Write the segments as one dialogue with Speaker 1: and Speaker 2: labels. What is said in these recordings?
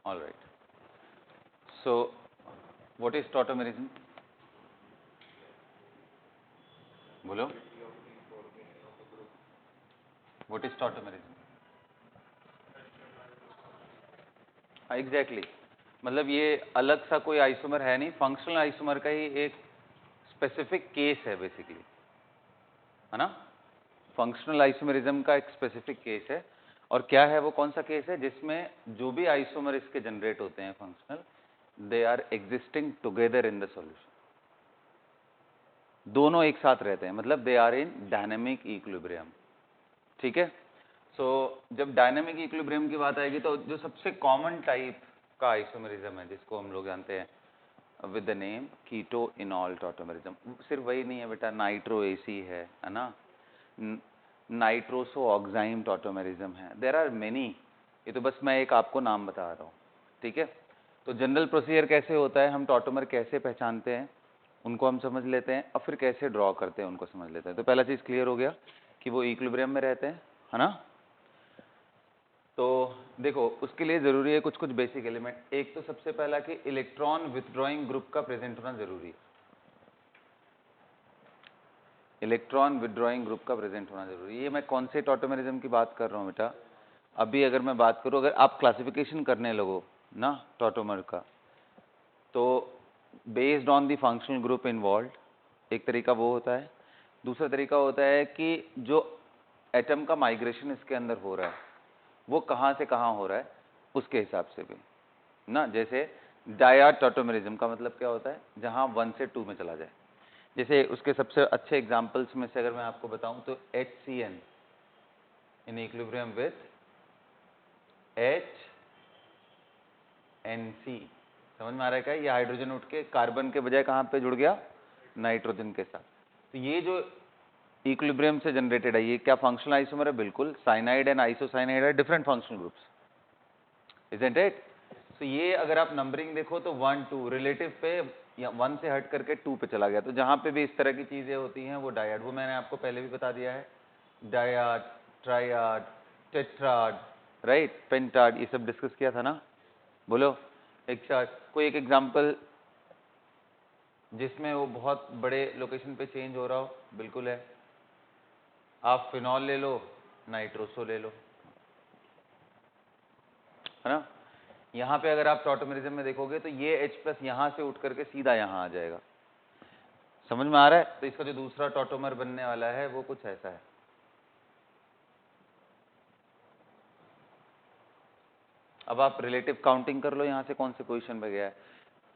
Speaker 1: All right. So, what is tautomerism? बोलो. What is tautomerism? Exactly मतलब ये अलग सा कोई आइसोमर है नहीं, फंक्शनल आइसोमर का ही एक स्पेसिफिक केस है बेसिकली, है ना. फंक्शनल आइसोमरिज्म का एक स्पेसिफिक केस है. और क्या है वो, कौन सा केस है जिसमें जो भी आइसोमर इसके जनरेट होते हैं functional, they are existing together in the solution. दोनों एक साथ रहते हैं, मतलब they are in dynamic equilibrium. ठीक है. सो जब डायनेमिक इक्विलिब्रियम की बात आएगी तो जो सबसे कॉमन टाइप का आइसोमरिज्म है जिसको हम लोग जानते हैं with the name keto enol tautomerism, सिर्फ वही नहीं है बेटा, नाइट्रो एसी है ना, नाइट्रोसो ऑक्साइम टॉटोमेरिज्म है, देयर आर मेनी. ये तो बस मैं एक आपको नाम बता रहा हूँ. ठीक है. तो जनरल प्रोसीजर कैसे होता है, हम टॉटोमर कैसे पहचानते हैं उनको हम समझ लेते हैं, और फिर कैसे ड्रॉ करते हैं उनको समझ लेते हैं. तो पहला चीज क्लियर हो गया कि वो इक्विलिब्रियम में रहते हैं, है ना. तो देखो उसके लिए जरूरी है कुछ कुछ बेसिक एलिमेंट. एक तो सबसे पहला कि इलेक्ट्रॉन विथड्रॉइंग ग्रुप का प्रेजेंट होना जरूरी है. इलेक्ट्रॉन विथड्रॉइंग ग्रुप का प्रेजेंट होना जरूरी है. ये मैं कौन से टॉटोमेरिज्म की बात कर रहा हूँ बेटा, अभी अगर मैं बात करूँ, अगर आप क्लासिफिकेशन करने लगो ना टॉटोमर का, तो based on the functional group involve, एक तरीका वो होता है. दूसरा तरीका होता है कि जो एटम का माइग्रेशन इसके अंदर हो रहा है वो कहाँ से कहाँ हो रहा है उसके हिसाब से भी ना. जैसे डायड टॉटोमेरिज्म का मतलब क्या होता है, जहाँ 1 से 2 में चला जाए. जैसे उसके सबसे अच्छे एग्जाम्पल्स में से अगर मैं आपको बताऊं तो HCN in equilibrium with HNC. समझ में आ रहा है क्या, ये हाइड्रोजन उठ के कार्बन के बजाय कहाँ पे जुड़ गया, नाइट्रोजन के साथ. तो ये जो इक्विलिब्रियम से जनरेटेड है ये क्या फंक्शनल आइसोमर है, बिल्कुल. साइनाइड एंड आइसोसाइनाइड है different functional groups, isn't it. तो ये अगर आप नंबरिंग देखो तो 1 2 रिलेटिव पे या 1 से हट करके 2 पे चला गया. तो जहां पे भी इस तरह की चीजें होती हैं वो डायड, वो मैंने आपको पहले भी बता दिया है, डायड, ट्रायड, टेट्राड, राइट, पेंटाड, ये सब डिस्कस किया था ना. बोलो एक चार्ट, कोई एक एग्जांपल जिसमें वो बहुत बड़े लोकेशन पे चेंज हो रहा हो. बिल्कुल है, आप फिनॉल ले लो, नाइट्रोसो ले लो, है ना. यहाँ पे अगर आप टॉटोमेरिज्म में देखोगे तो ये H+ यहाँ से उठ करके सीधा यहाँ आ जाएगा. समझ में आ रहा है. तो इसका जो दूसरा टॉटोमर बनने वाला है वो कुछ ऐसा है. अब आप रिलेटिव काउंटिंग कर लो यहाँ से कौन से पोजीशन पे गया है.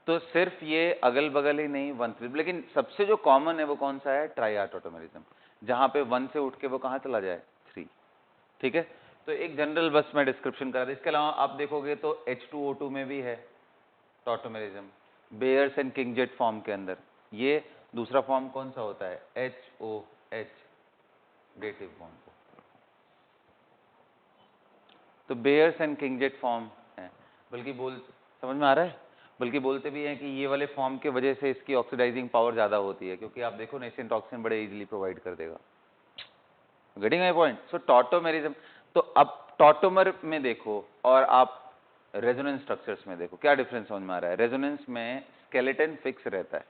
Speaker 1: तो सिर्फ ये अगल बगल ही नहीं 1 3, लेकिन सबसे जो कॉमन है वो कौन सा है, ट्रायड टॉटोमेरिज्म, जहाँ पे 1 से उठ के वो कहाँ चला जाए, 3. ठीक है. तो एक जनरल बस मैं डिस्क्रिप्शन करा था. इसके अलावा आप देखोगे तो H2O2 में भी है टॉटोमेरिज्म, बेयर्स एंड किंगजेट फॉर्म के अंदर. ये दूसरा फॉर्म कौन सा होता है, HOH, डेटिव फॉर्म को. तो बेयर्स एंड किंगजेट फॉर्म है. बल्कि समझ में आ रहा है, बल्कि बोलते भी हैं कि ये वाले फॉर्म के वजह से इसकी ऑक्सीडाइजिंग पावर ज्यादा होती है, क्योंकि आप देखो नेसेंट ऑक्सीजन बड़े इजीली प्रोवाइड कर देगा. Getting my point. So tautomerism. तो अब टॉटोमर में देखो और आप रेजोनेंस स्ट्रक्चर्स में देखो, क्या डिफरेंस समझ में आ रहा है. रेजोनेंस में स्केलेटन फिक्स रहता है,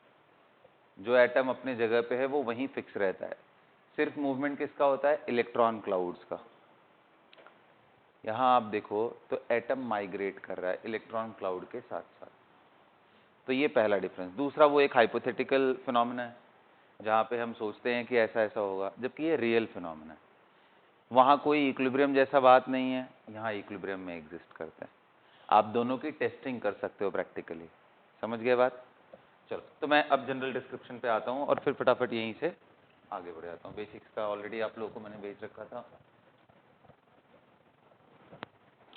Speaker 1: जो एटम अपने जगह पे है वो वहीं फिक्स रहता है. सिर्फ मूवमेंट किसका होता है, इलेक्ट्रॉन क्लाउड्स का. यहां आप देखो तो एटम माइग्रेट कर रहा है इलेक्ट्रॉन क्लाउड के साथ साथ. तो ये पहला डिफरेंस. दूसरा वो एक हाइपोथेटिकल फिनोमेना है जहां पे हम सोचते हैं कि ऐसा ऐसा होगा, जबकि ये रियल फिनोमेना है. वहां कोई इक्विलिब्रियम जैसा बात नहीं है, यहाँ इक्विलिब्रियम में एग्जिस्ट करते हैं. आप दोनों की टेस्टिंग कर सकते हो प्रैक्टिकली. समझ गए बात. चलो तो मैं अब जनरल डिस्क्रिप्शन पे आता हूँ और फिर फटाफट यहीं से आगे बढ़ जाता हूँ. बेसिक्स का ऑलरेडी आप लोगों को मैंने भेज रखा था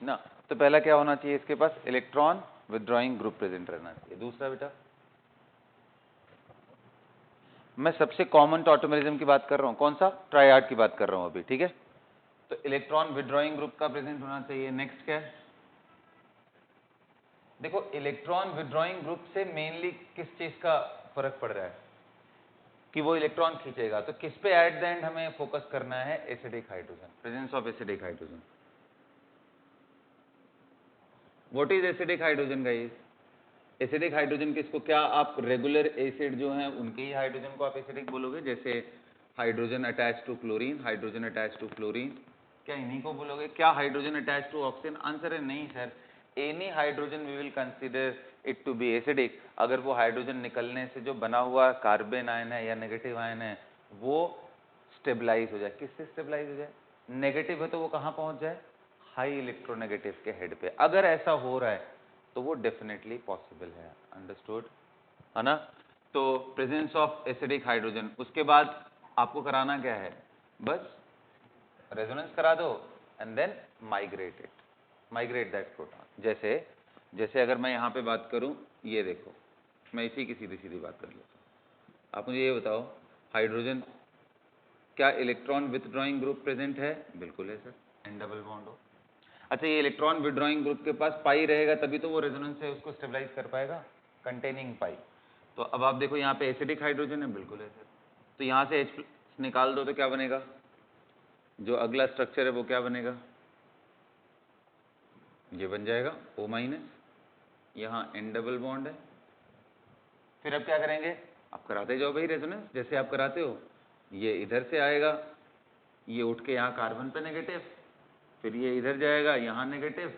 Speaker 1: ना. तो पहला क्या होना चाहिए, इसके पास इलेक्ट्रॉन विथड्रॉइंग ग्रुप प्रेजेंट रहना चाहिए. दूसरा बेटा, मैं सबसे कॉमन टॉटोमेरिज्म की बात कर रहा हूँ, कौन सा, ट्रायड की बात कर रहा हूँ अभी. ठीक है. तो इलेक्ट्रॉन विथड्रॉइंग ग्रुप का प्रेजेंट होना चाहिए. नेक्स्ट क्या है, देखो इलेक्ट्रॉन विथड्रॉइंग ग्रुप से मेनली किस चीज का फर्क पड़ रहा है कि वो इलेक्ट्रॉन खींचेगा. तो किस पे एट द एंड हमें फोकस करना है, acidic hydrogen, presence of acidic hydrogen. What is acidic hydrogen guys? Acidic hydrogen किसको, क्या आप रेगुलर एसिड जो हैं उनके ही हाइड्रोजन को आप एसिडिक बोलोगे? जैसे hydrogen attach to chlorine, hydrogen attach to fluorine, क्या इन्हीं को बोलोगे? क्या hydrogen attach to oxygen? Answer है नहीं sir. Any hydrogen we will consider it to be acidic अगर वो हाइड्रोजन निकलने से जो बना हुआ कार्बन आयन है या नेगेटिव आयन है वो स्टेबलाइज हो जाए। किससे स्टेबलाइज हो जाए? नेगेटिव है तो वो कहाँ पहुंच जाए? हाई इलेक्ट्रोनेगेटिव के हेड पे। अगर ऐसा हो रहा है तो वो डेफिनेटली पॉसिबल है। अंडरस्टूड है ना? तो प्रेजेंस ऑफ एसिडिक हाइड्रोजन, उसके बाद आपको कराना क्या है? बस रेजोनेंस करा दो and then migrate that proton. जैसे अगर मैं यहाँ पे बात करूँ, ये देखो, मैं इसी की सीधी सीधी बात कर लेता हूँ। आप मुझे ये बताओ, हाइड्रोजन क्या इलेक्ट्रॉन विथड्रॉइंग ग्रुप प्रेजेंट है? बिल्कुल है सर, एन डबल बॉन्ड हो। अच्छा, ये इलेक्ट्रॉन विथड्रॉइंग ग्रुप के पास पाई रहेगा तभी तो वो रेजोनेंस से उसको स्टेबलाइज कर पाएगा, कंटेनिंग पाई। तो अब आप देखो यहाँ पे एसिडिक हाइड्रोजन है, बिल्कुल है सर। तो यहाँ से H+ निकाल दो तो क्या बनेगा? जो अगला स्ट्रक्चर है वो क्या बनेगा? ये बन जाएगा O-, यहाँ N डबल बॉन्ड है। फिर अब क्या करेंगे? आप कराते जाओ भाई रेजोनेंस, जैसे आप कराते हो। ये इधर से आएगा, ये उठ के यहाँ कार्बन पे नेगेटिव, फिर ये इधर जाएगा यहाँ नेगेटिव,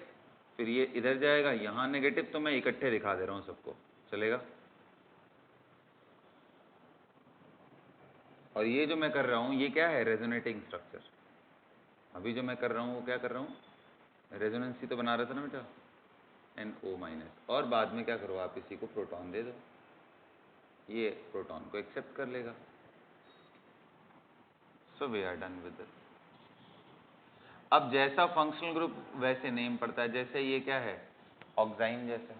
Speaker 1: फिर ये इधर जाएगा यहाँ नेगेटिव। तो मैं इकट्ठे दिखा दे रहा हूँ सबको, चलेगा? और ये जो मैं कर रहा हूँ ये क्या है? Resonating structure. अभी जो मैं कर रहा हूँ वो क्या कर रहा हूँ? रेजोनेंस ही तो बना रहा था ना बेटा, NO-। और बाद में क्या करो आप, इसी को प्रोटॉन दे दो, ये प्रोटॉन को एक्सेप्ट कर लेगा। So we are done with this. अब जैसा फंक्शनल ग्रुप वैसे नेम पड़ता है। जैसे ये क्या है? ऑक्साइन जैसे।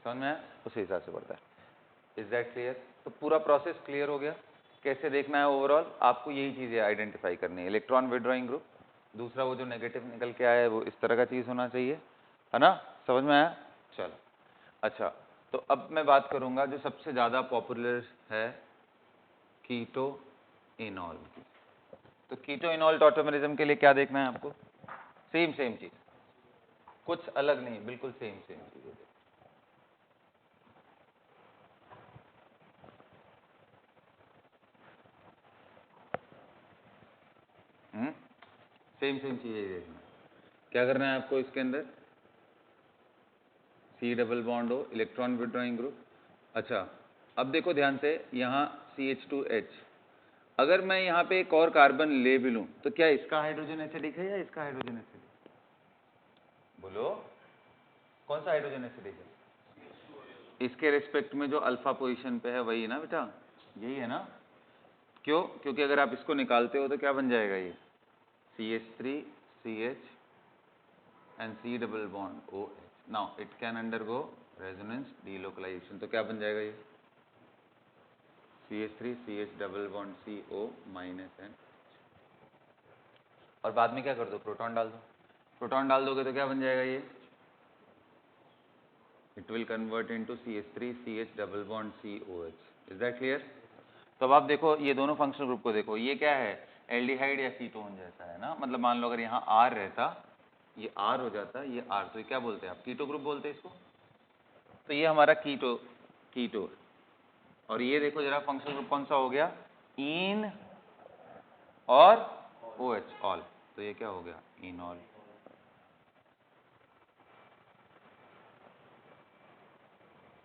Speaker 1: समझ में आया? उसी हिसाब से पड़ता है। Is that clear? तो पूरा प्रोसेस क्लियर हो गया। कैसे देखना है ओवरऑल? आपको यही चीज़ें आइडेंटिफाई करनी है। इलेक्ट्रॉन विड्रॉइंग ग्रुप, दूसरा वो जो नेगेटिव निकल के आया है वो इस तरह का चीज़ होना चाहिए, है ना? समझ में आया? चलो अच्छा, तो अब मैं बात करूंगा जो सबसे ज़्यादा पॉपुलर है, कीटो इनॉल की। तो कीटो इनॉल टॉटोमेरिज्म के लिए क्या देखना है आपको? सेम चीज़, कुछ अलग नहीं, बिल्कुल सेम चीज़। सेम चीज़ें देखना है। क्या करना है आपको इसके अंदर? C डबल बॉन्ड हो, इलेक्ट्रॉन विड्रॉइंग ग्रुप। अच्छा, अब देखो ध्यान से, यहाँ CH2H। अगर मैं यहाँ पे एक और कार्बन ले भी लूँ तो क्या इसका हाइड्रोजन एसिडिक है या इसका हाइड्रोजन एसिडिक? बोलो, कौन सा हाइड्रोजन एसिडिक है? इसके रिस्पेक्ट में जो अल्फा पोजीशन पे है वही है ना बेटा, यही है ना? क्यों? क्योंकि अगर आप इसको निकालते हो तो क्या बन जाएगा? ये CH3CH and C double bond OH। Now it can undergo resonance delocalisation. तो क्या बन जाएगा? ये CH3CH डबल बॉन्ड CO-N। और बाद में क्या कर दो? प्रोटॉन डाल दो। प्रोटॉन डाल दोगे तो क्या बन जाएगा? ये it will convert into CH3CH double bond COH। Is that clear? तो अब आप देखो ये दोनों फंक्शनल ग्रुप को देखो, ये क्या है? एल्डिहाइड या कीटोन जैसा है ना। मतलब मान लो अगर यहाँ R रहता, ये R हो जाता, ये R, तो ये क्या बोलते हैं आप? कीटो ग्रुप बोलते हैं इसको। तो ये हमारा कीटो। और ये देखो जरा फंक्शनल ग्रुप कौन सा हो गया? इन और OH, ऑल। तो ये क्या हो गया? इनॉल।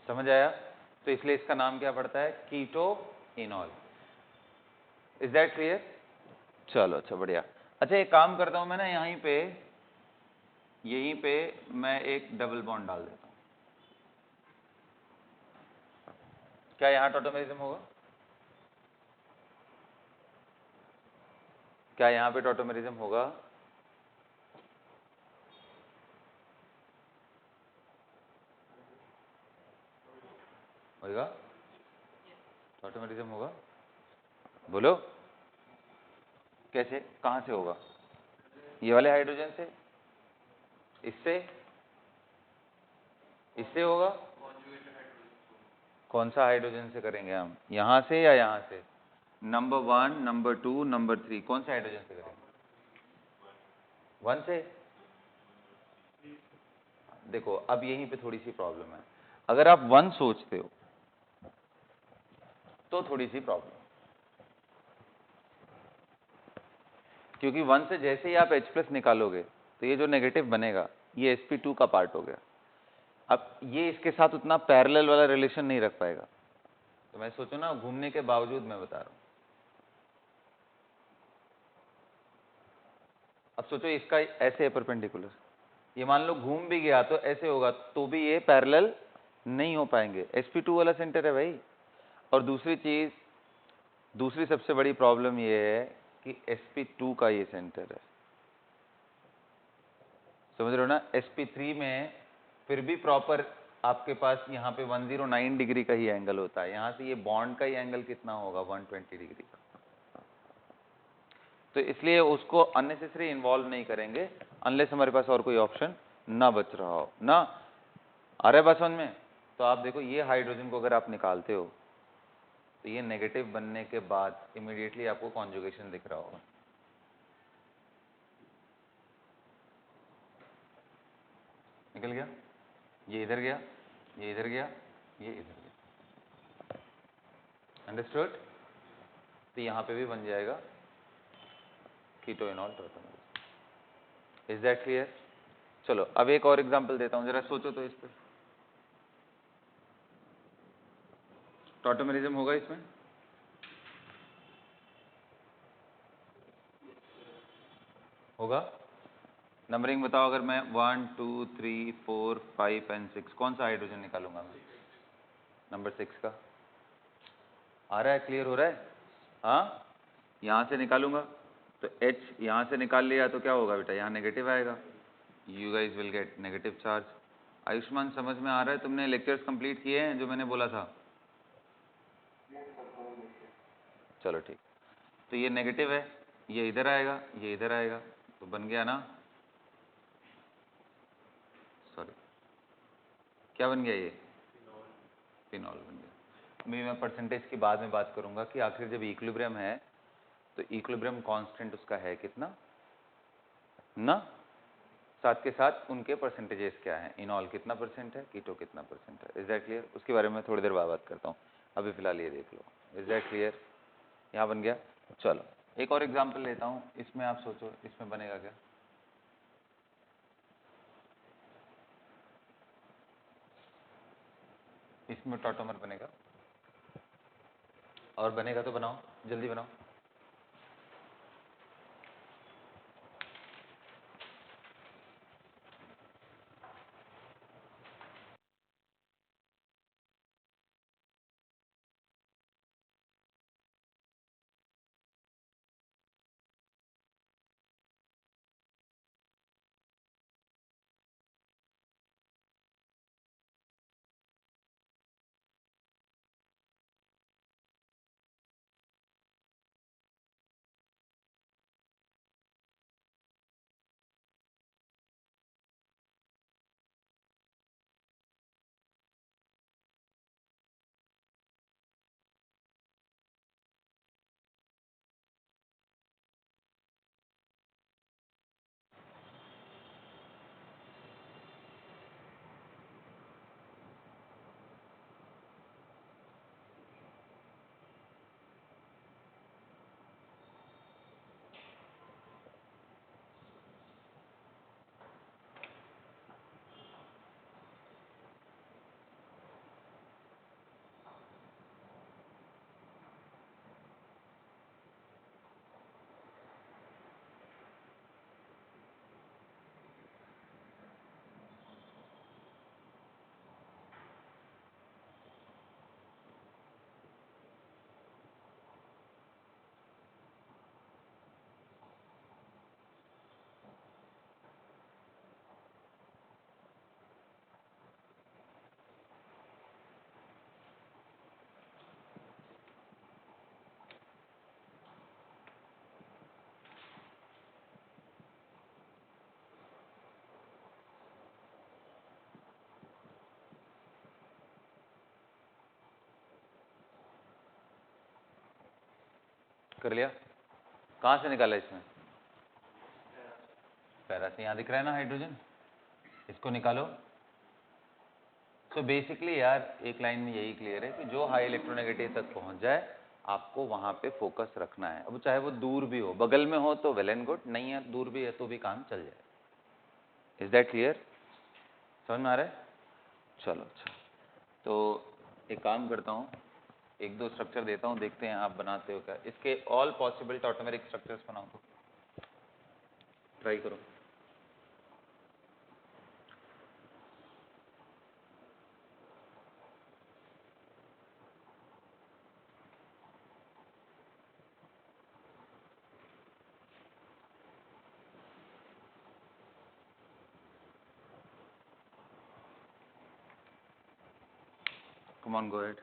Speaker 1: समझ आया? तो इसलिए इसका नाम क्या पड़ता है? कीटो इनॉल। Is that clear? चलो अच्छा, बढ़िया। अच्छा, एक काम करता हूं मैं ना, यहीं पे मैं एक डबल बॉन्ड डाल देता हूं। क्या यहाँ टॉटोमेरिज्म होगा? क्या यहाँ पे टॉटोमेरिज्म होगा? होगा? टॉटोमेरिज्म होगा? बोलो कैसे, कहाँ से होगा? ये वाले हाइड्रोजन से? इससे होगा? कौन सा हाइड्रोजन से करेंगे हम? यहाँ से या यहाँ से? नंबर 1, नंबर 2, नंबर 3, कौन से हाइड्रोजन से करेंगे? 1 से, देखो अब यहीं पे थोड़ी सी प्रॉब्लम है। अगर आप 1 सोचते हो तो थोड़ी सी प्रॉब्लम, क्योंकि 1 से जैसे ही आप H+ निकालोगे तो ये जो नेगेटिव बनेगा ये sp2 का पार्ट हो गया। अब ये इसके साथ उतना पैरेलल वाला रिलेशन नहीं रख पाएगा। तो मैं सोचो ना, घूमने के बावजूद मैं बता रहा हूं। अब सोचो इसका ऐसे है परपेंडिकुलर, ये मान लो घूम भी गया तो ऐसे होगा, तो भी ये पैरेलल नहीं हो पाएंगे। sp2 वाला सेंटर है भाई। और दूसरी चीज, दूसरी सबसे बड़ी प्रॉब्लम ये है कि sp2 का ये सेंटर है, समझ रहे हो ना। sp3 में फिर भी प्रॉपर आपके पास यहाँ पे 109 डिग्री का ही एंगल होता है, यहाँ से ये बॉन्ड का ही एंगल कितना होगा, 120 डिग्री का। तो इसलिए उसको अननेसेसरी इन्वॉल्व नहीं करेंगे अनलेस हमारे पास और कोई ऑप्शन ना बच रहा हो ना। आ रहा है बात समझ में। तो आप देखो ये हाइड्रोजन को अगर आप निकालते हो तो ये नेगेटिव बनने के बाद इमीडिएटली आपको कॉन्जुगेशन दिख रहा होगा। निकल गया, ये इधर गया, ये इधर गया, ये इधर गया। अंडरस्टूड। तो यहां पे भी बन जाएगा कीटोइनॉल टॉटोमर। Is that clear? चलो अब एक और एग्जांपल देता हूं, जरा सोचो तो इस पर। टॉटोमेरिज्म होगा इसमें? होगा। नंबरिंग बताओ, अगर मैं 1 2 3 4 5 एंड 6, कौन सा हाइड्रोजन निकालूंगा मैं? नंबर 6 का। आ रहा है, क्लियर हो रहा है? हाँ, यहां से निकालूंगा तो H यहां से निकाल लिया तो क्या होगा बेटा, यहाँ नेगेटिव आएगा, you guys will get negative charge. Ayushman समझ में आ रहा है? तुमने लेक्चर्स कंप्लीट किए हैं जो मैंने बोला था? चलो ठीक। तो ये नेगेटिव है, ये इधर आएगा, ये इधर आएगा, तो बन गया ना, सॉरी क्या बन गया, ये फिनॉल बन गया। अभी मैं परसेंटेज की बाद में बात करूंगा कि आखिर जब इक्विलिब्रियम है तो इक्विलिब्रियम कांस्टेंट उसका है कितना ना, साथ के साथ उनके परसेंटेजेस क्या हैं, इनॉल कितना परसेंट है, कीटो कितना परसेंट है। Is that clear? उसके बारे में थोड़ी देर बाद बात करता हूँ, अभी फिलहाल ये देख लो। Is that clear? यहाँ बन गया। चलो एक और एग्जांपल लेता हूँ, इसमें आप सोचो इसमें बनेगा क्या। इसमें टॉटोमर बनेगा, और बनेगा तो बनाओ, जल्दी बनाओ। कर लिया? कहाँ से निकाला इसमें? पैरा से, यहाँ दिख रहा है ना हाइड्रोजन, इसको निकालो। तो बेसिकली यार एक लाइन में यही क्लियर है कि जो हाई इलेक्ट्रोनेगेटिव तक पहुंच जाए आपको वहां पे फोकस रखना है। अब चाहे वो दूर भी हो, बगल में हो तो वेल एंड गुड, नहीं है दूर भी है तो भी काम चल जाए। Is that clear? समझ में आ रहा है? चलो अच्छा, तो एक काम करता हूँ, एक दो स्ट्रक्चर देता हूँ, देखते हैं आप बनाते हो क्या। इसके ऑल पॉसिबल टॉटोमेरिक स्ट्रक्चर्स बनाओ तो ट्राई करो। Come on, go ahead.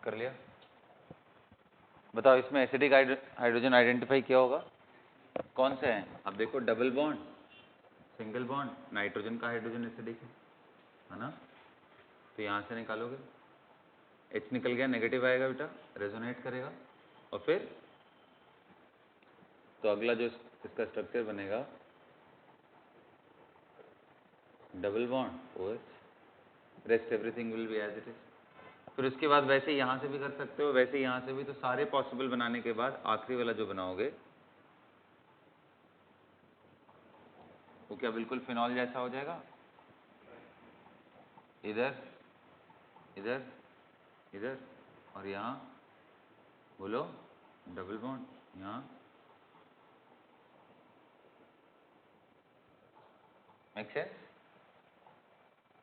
Speaker 1: कर लिया? बताओ इसमें एसिडिक हाइड्रोजन आइडेंटिफाई किया होगा, कौन से हैं? अब देखो double bond, single bond, nitrogen का हाइड्रोजन एसिडिक है ना? तो यहाँ से निकालोगे, H निकल गया, नेगेटिव आएगा बेटा, रेजोनेट करेगा। और फिर तो अगला जो इसका स्ट्रक्चर बनेगा double bond OH, rest everything will be as it is. फिर उसके बाद वैसे यहाँ से भी कर सकते हो, वैसे यहाँ से भी, तो सारे पॉसिबल बनाने के बाद आखिरी वाला जो बनाओगे वो क्या बिल्कुल फिनॉल जैसा हो जाएगा? इधर इधर इधर और यहाँ बोलो डबल बॉन्ड, यहाँ मेक सेंस?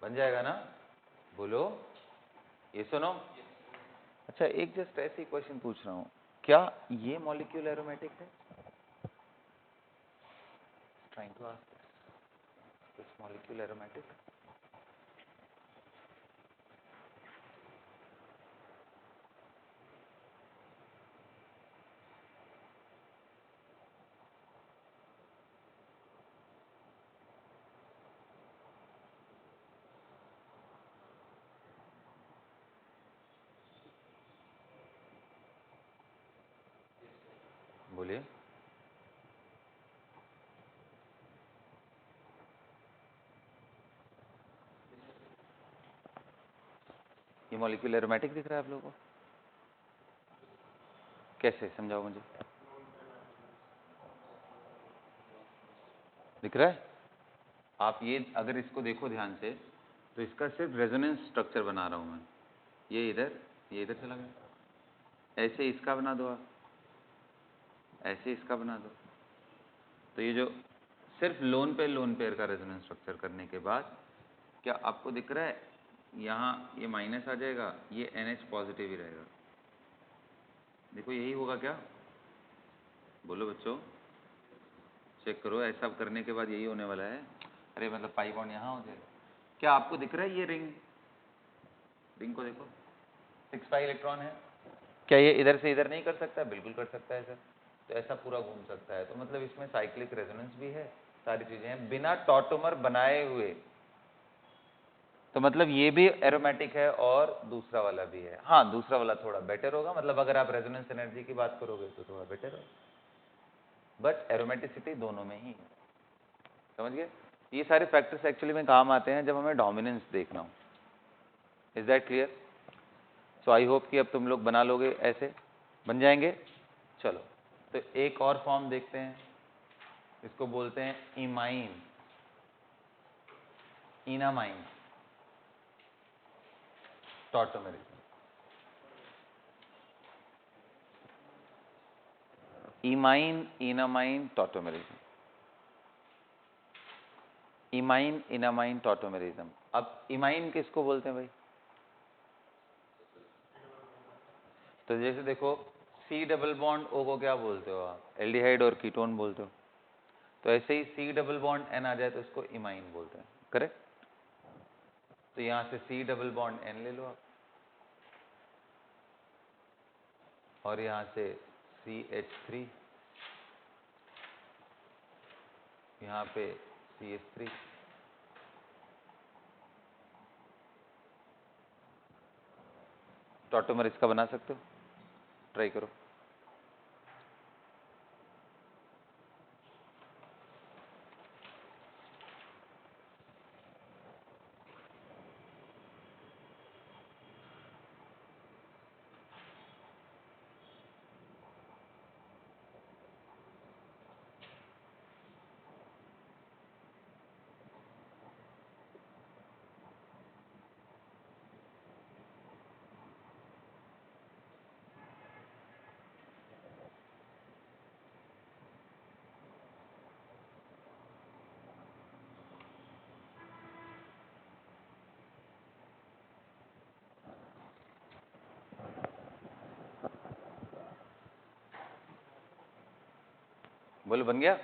Speaker 1: बन जाएगा ना? बोलो ये सुनो। अच्छा एक जस्ट ऐसे क्वेश्चन पूछ रहा हूँ, क्या ये मॉलिक्यूल एरोमेटिक है? Trying to ask this molecule aromatic. बोलिए। ये मॉलिक्यूल एरोमेटिक दिख रहा है आप लोगों को? कैसे, समझाओ मुझे। दिख रहा है? आप ये अगर इसको देखो ध्यान से तो इसका सिर्फ रेजोनेंस स्ट्रक्चर बना रहा हूं मैं। ये इधर चला गया। ऐसे इसका बना दो आप, ऐसे इसका बना दो। तो ये जो सिर्फ लोन पेयर का रेजोनेंस स्ट्रक्चर करने के बाद क्या आपको दिख रहा है, यहाँ ये माइनस आ जाएगा, ये NH पॉजिटिव ही रहेगा। देखो यही होगा क्या? बोलो बच्चों, चेक करो। ऐसा करने के बाद यही होने वाला है। अरे मतलब पाई बॉन्ड यहाँ हो जाएगा। क्या आपको दिख रहा है ये रिंग को देखो, 6 पाई इलेक्ट्रॉन है। क्या ये इधर से इधर नहीं कर सकता? बिल्कुल कर सकता है सर। तो ऐसा पूरा घूम सकता है। तो मतलब इसमें साइक्लिक रेजोनेंस भी है, सारी चीजें हैं बिना टॉटोमर बनाए हुए। तो मतलब ये भी एरोमेटिक है और दूसरा वाला भी है। हाँ, दूसरा वाला थोड़ा बेटर होगा, मतलब अगर आप रेजोनेंस एनर्जी की बात करोगे तो थोड़ा बेटर होगा, बट एरोमेटिसिटी दोनों में ही है। समझ गए? ये सारे फैक्टर्स एक्चुअली में काम आते हैं जब हमें डोमिनेंस देखना हो। Is that clear? So I hope कि अब तुम लोग बना लोगे, ऐसे बन जाएंगे। चलो, तो एक और फॉर्म देखते हैं, इसको बोलते हैं imine, enamine tautomerism. Imine enamine tautomerism, imine enamine tautomerism. अब इमाइन किसको बोलते हैं भाई? तो जैसे देखो, C डबल बॉन्ड O को क्या बोलते हो आप? एल्डिहाइड और कीटोन बोलते हो। तो ऐसे ही C डबल बॉन्ड N आ जाए तो इसको इमाइन बोलते हैं, करेक्ट? तो यहां से C डबल बॉन्ड N ले लो आप, और यहां से CH3, यहां पे CH3। टॉटोमर इसका बना सकते हो, ट्राई करो। बोलो, बन गया?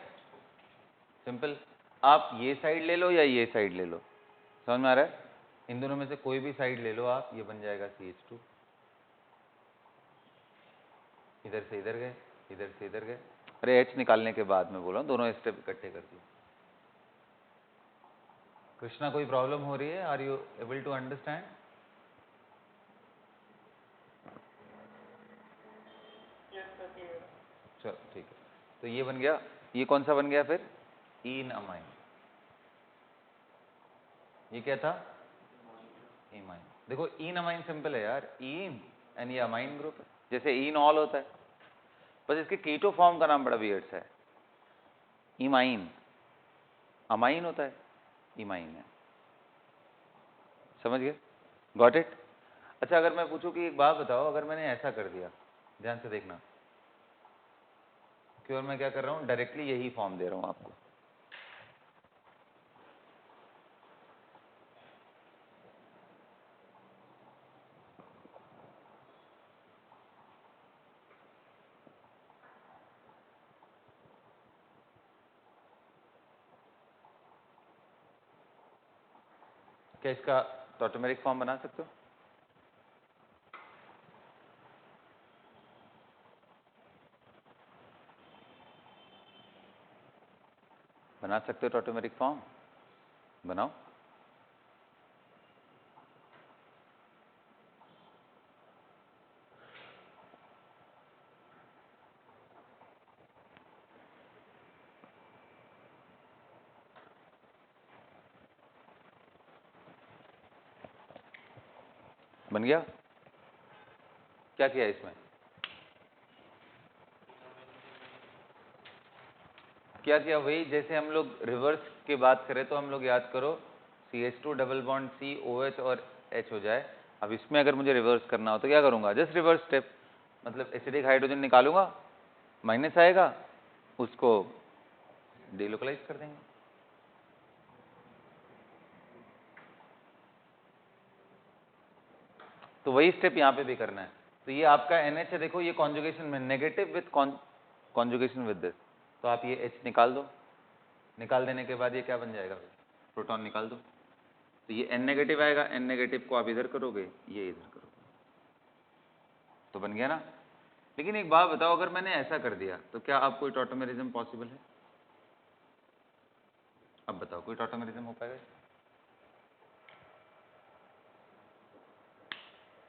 Speaker 1: सिंपल। आप ये साइड ले लो या ये साइड ले लो, समझ में आ रहा है? इन दोनों में से कोई भी साइड ले लो आप, ये बन जाएगा CH2। इधर से इधर गए, इधर से इधर गए। अरे H निकालने के बाद मैं बोल रहा हूँ, दोनों स्टेप इकट्ठे कर दिए। कृष्णा, कोई प्रॉब्लम हो रही है? Are you able to understand? चलो ठीक है। तो ये बन गया। ये कौन सा बन गया फिर? इन अमाइन। ये क्या था? इमाइन। देखो इन अमाइन सिंपल है यार, इन एंड ये अमाइन ग्रुप है, जैसे इन ऑल होता है, बस इसके कीटो फॉर्म का नाम बड़ा वियर्ड सा है। इमाइन, अमाइन होता है, इमाइन है। समझ गए? Got it? अच्छा, अगर मैं पूछूं कि एक बात बताओ, अगर मैंने ऐसा कर दिया, ध्यान से देखना, कि और मैं क्या कर रहा हूं, डायरेक्टली यही फॉर्म दे रहा हूं आपको। क्या इसका टॉटोमेरिक फॉर्म बना सकते हो? बना सकते हो टॉटोमेरिक फॉर्म? बनाओ। बन गया? क्या किया इसमें? क्या किया? वही जैसे हम लोग रिवर्स की बात करें तो हम लोग याद करो CH2 डबल बॉन्ड COH और H हो जाए। अब इसमें अगर मुझे रिवर्स करना हो तो क्या करूंगा? जस्ट रिवर्स स्टेप, मतलब एसिडिक हाइड्रोजन निकालूंगा, माइनस आएगा, उसको डिलोकलाइज कर देंगे। तो वही स्टेप यहाँ पे भी करना है। तो ये आपका NH है, देखो ये कॉन्जुगेशन में negative with conjugation with this, तो आप ये H निकाल दो। निकाल देने के बाद ये क्या बन जाएगा? प्रोटॉन निकाल दो, तो ये N नेगेटिव आएगा। N नेगेटिव को आप इधर करोगे, ये इधर करोगे, तो बन गया ना। लेकिन एक बात बताओ, अगर मैंने ऐसा कर दिया तो क्या अब कोई टॉटोमेरिज्म पॉसिबल है? अब बताओ कोई टॉटोमेरिज्म हो पाएगा?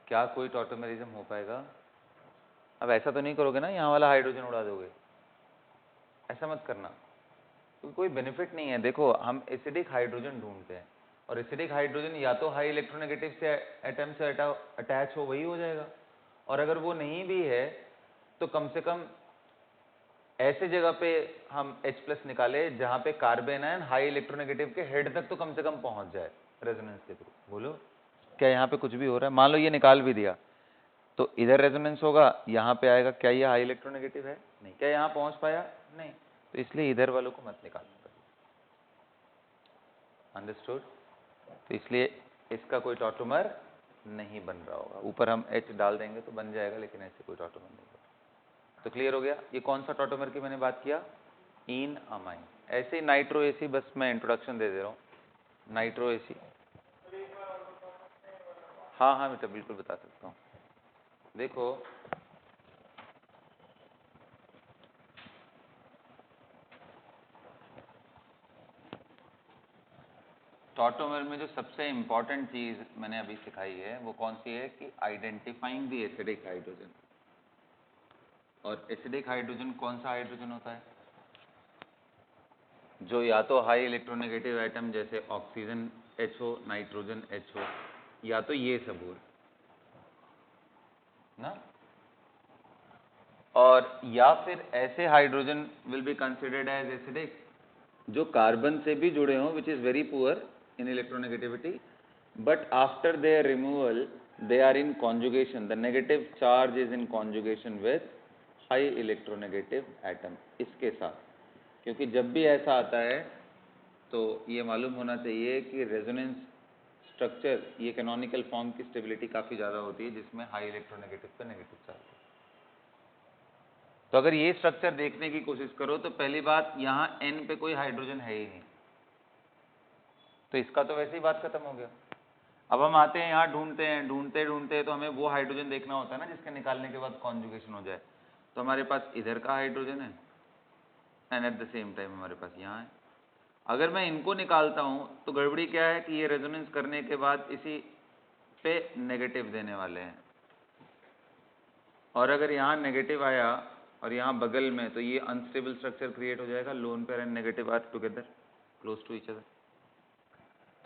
Speaker 1: क्या कोई टॉटोमेरिज्म हो पाएगा? अब ऐसा तो नहीं करोगे ना, यहाँ वाला हाइड्रोजन उड़ा दोगे, ऐसा मत करना, तो कोई बेनिफिट नहीं है। देखो हम एसिडिक हाइड्रोजन ढूंढते हैं, और एसिडिक हाइड्रोजन या तो हाई इलेक्ट्रोनेगेटिव से एटम से अटैच हो, वही हो जाएगा। और अगर वो नहीं भी है तो कम से कम ऐसे जगह पे हम H+ निकाले जहां पे कार्बन आयन हाई इलेक्ट्रोनेगेटिव के हेड तक तो कम से कम पहुंच जाए रेजोनेंस के थ्रू। बोलो क्या यहाँ पे कुछ भी हो रहा है? मान लो ये निकाल भी दिया तो इधर रेजोनेंस होगा, यहाँ पे आएगा, क्या ये हाई इलेक्ट्रोनेगेटिव है? नहीं। क्या यहाँ पहुंच पाया? नहीं। तो इसलिए इधर वालों को मत निकालना। अंडरस्टूड? तो इसलिए इसका कोई टॉटोमर नहीं बन रहा होगा। ऊपर हम H डाल देंगे तो बन जाएगा, लेकिन ऐसे कोई टॉटोमर नहीं बन। तो क्लियर हो गया? ये कौन सा टॉटोमर की मैंने बात किया? इन अमाइन। ऐसे ही नाइट्रो एसी, बस मैं इंट्रोडक्शन दे दे रहा हूँ। नाइट्रो एसी, हाँ हाँ बेटा बिल्कुल बता सकता हूँ। देखो टॉटोमर में जो सबसे इंपॉर्टेंट चीज मैंने अभी सिखाई है वो कौन सी है? कि आइडेंटिफाइंग द एसिडिक हाइड्रोजन। और एसिडिक हाइड्रोजन कौन सा हाइड्रोजन होता है? जो या तो हाई इलेक्ट्रोनेगेटिव एटम जैसे ऑक्सीजन H हो, नाइट्रोजन H हो, या तो ये सब हो ना, और या फिर ऐसे hydrogen will be considered as acidic जो कार्बन से भी जुड़े हों, which is very poor in electronegativity, but after their removal they are in conjugation, the negative charge is in conjugation with high electronegative atom, इसके साथ। क्योंकि जब भी ऐसा आता है तो ये मालूम होना चाहिए कि रेजोनेंस स्ट्रक्चर, ये कैनोनिकल फॉर्म की स्टेबिलिटी काफ़ी ज़्यादा होती है जिसमें हाई इलेक्ट्रोनेगेटिव पे नेगेटिव चार्ज। तो अगर ये स्ट्रक्चर देखने की कोशिश करो तो पहली बात, यहाँ N पे कोई हाइड्रोजन है ही नहीं, तो इसका तो वैसे ही बात खत्म हो गया। अब हम आते हैं यहाँ, ढूंढते हैं, ढूंढते ढूंढते तो हमें वो हाइड्रोजन देखना होता है ना जिसके निकालने के बाद कॉन्जुगेशन हो जाए। तो हमारे पास इधर का हाइड्रोजन है and at the same time हमारे पास यहाँ है। अगर मैं इनको निकालता हूँ तो गड़बड़ी क्या है कि ये रेजोनेंस करने के बाद इसी पे नेगेटिव देने वाले हैं, और अगर यहाँ नेगेटिव आया और यहाँ बगल में, तो ये अनस्टेबल स्ट्रक्चर क्रिएट हो जाएगा। Lone pair and negative are together close to each other,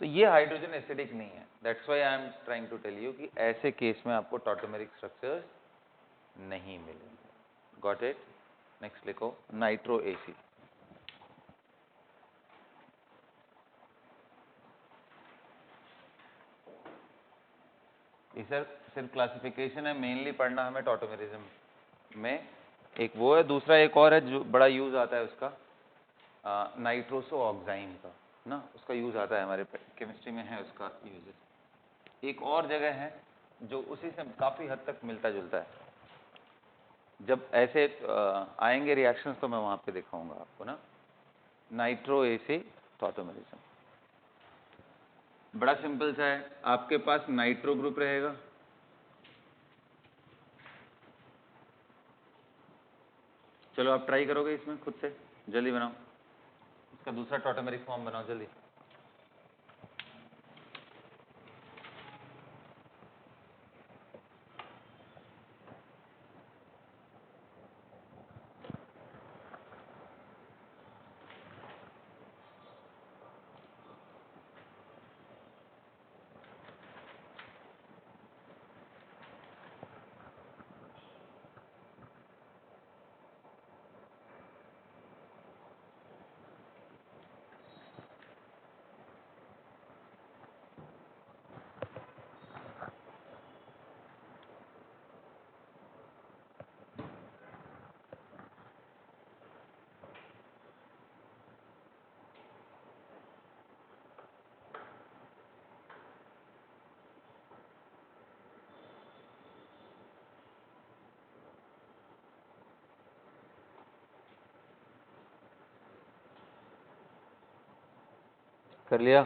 Speaker 1: तो ये हाइड्रोजन एसिडिक नहीं है। That's why I am trying to tell you कि ऐसे केस में आपको टॉटोमेरिक स्ट्रक्चर्स नहीं मिलेंगे। Got it? नेक्स्ट लिखो नाइट्रो एसी। ये सर सिर्फ क्लासिफिकेशन है, मेनली पढ़ना हमें टॉटोमेरिज्म में। एक वो है, दूसरा एक और है जो बड़ा यूज आता है उसका, नाइट्रोसो ऑक्साइन का ना, उसका यूज आता है हमारे केमिस्ट्री में, है उसका यूज। एक और जगह है जो उसी से काफ़ी हद तक मिलता जुलता है। जब ऐसे आएंगे रिएक्शंस तो मैं वहाँ पे दिखाऊंगा आपको ना। नाइट्रो एसी टॉटोमेरिज्म बड़ा सिंपल सा है। आपके पास नाइट्रो ग्रुप रहेगा, चलो आप ट्राई करोगे इसमें खुद से, जल्दी बनाओ इसका दूसरा टॉटोमेरिक फॉर्म बनाओ जल्दी। कर लिया?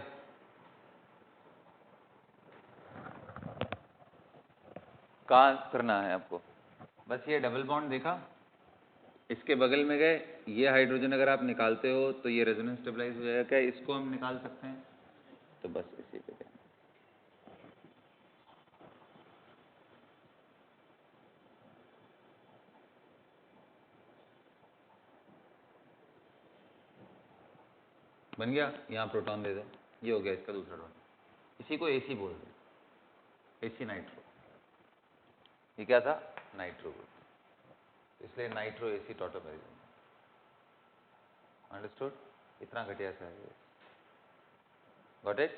Speaker 1: कहाँ करना है आपको? बस ये डबल बॉन्ड देखा, इसके बगल में गए, ये हाइड्रोजन अगर आप निकालते हो तो ये रेजोनेंस स्टेबलाइज हो जाएगा। क्या इसको हम निकाल सकते हैं? तो बस इसी पे ध्यान। बन गया, यहाँ प्रोटॉन दे दो, ये हो गया इसका दूसरा डॉट। इसी को एसी बोल दो, एसी नाइट्रो। ये क्या था? नाइट्रो ग्रुप, इसलिए नाइट्रो एसी टॉटोमेरिज्म। अंडरस्टूड? इतना घटिया सा है। Got it?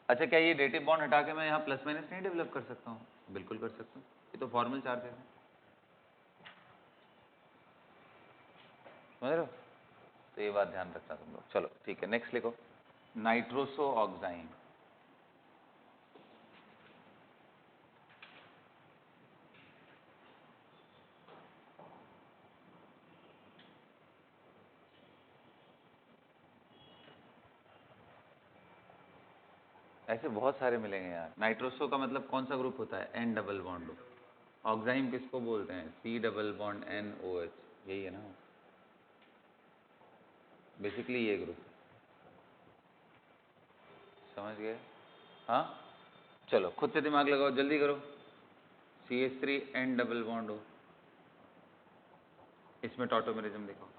Speaker 1: अच्छा, क्या ये डेटिव बॉन्ड हटा के मैं यहाँ प्लस माइनस नहीं डेवलप कर सकता हूँ? बिल्कुल कर सकता हूँ, ये तो फॉर्मल चार्ज है। समझ रहे हो? तो ये बात ध्यान रखना तुम लोग। चलो ठीक है, नेक्स्ट लिखो, नाइट्रोसो ऑक्साइन। ऐसे बहुत सारे मिलेंगे यार। नाइट्रोसो का मतलब कौन सा ग्रुप होता है? N double bond. ऑक्साइन किसको बोलते हैं? C double bond N O H, यही है ना बेसिकली ये ग्रुप। समझ गए? हाँ, चलो खुद से दिमाग लगाओ, जल्दी करो। CH3 एन डबल बॉन्ड हो, इसमें टॉटोमेरिज्म देखो।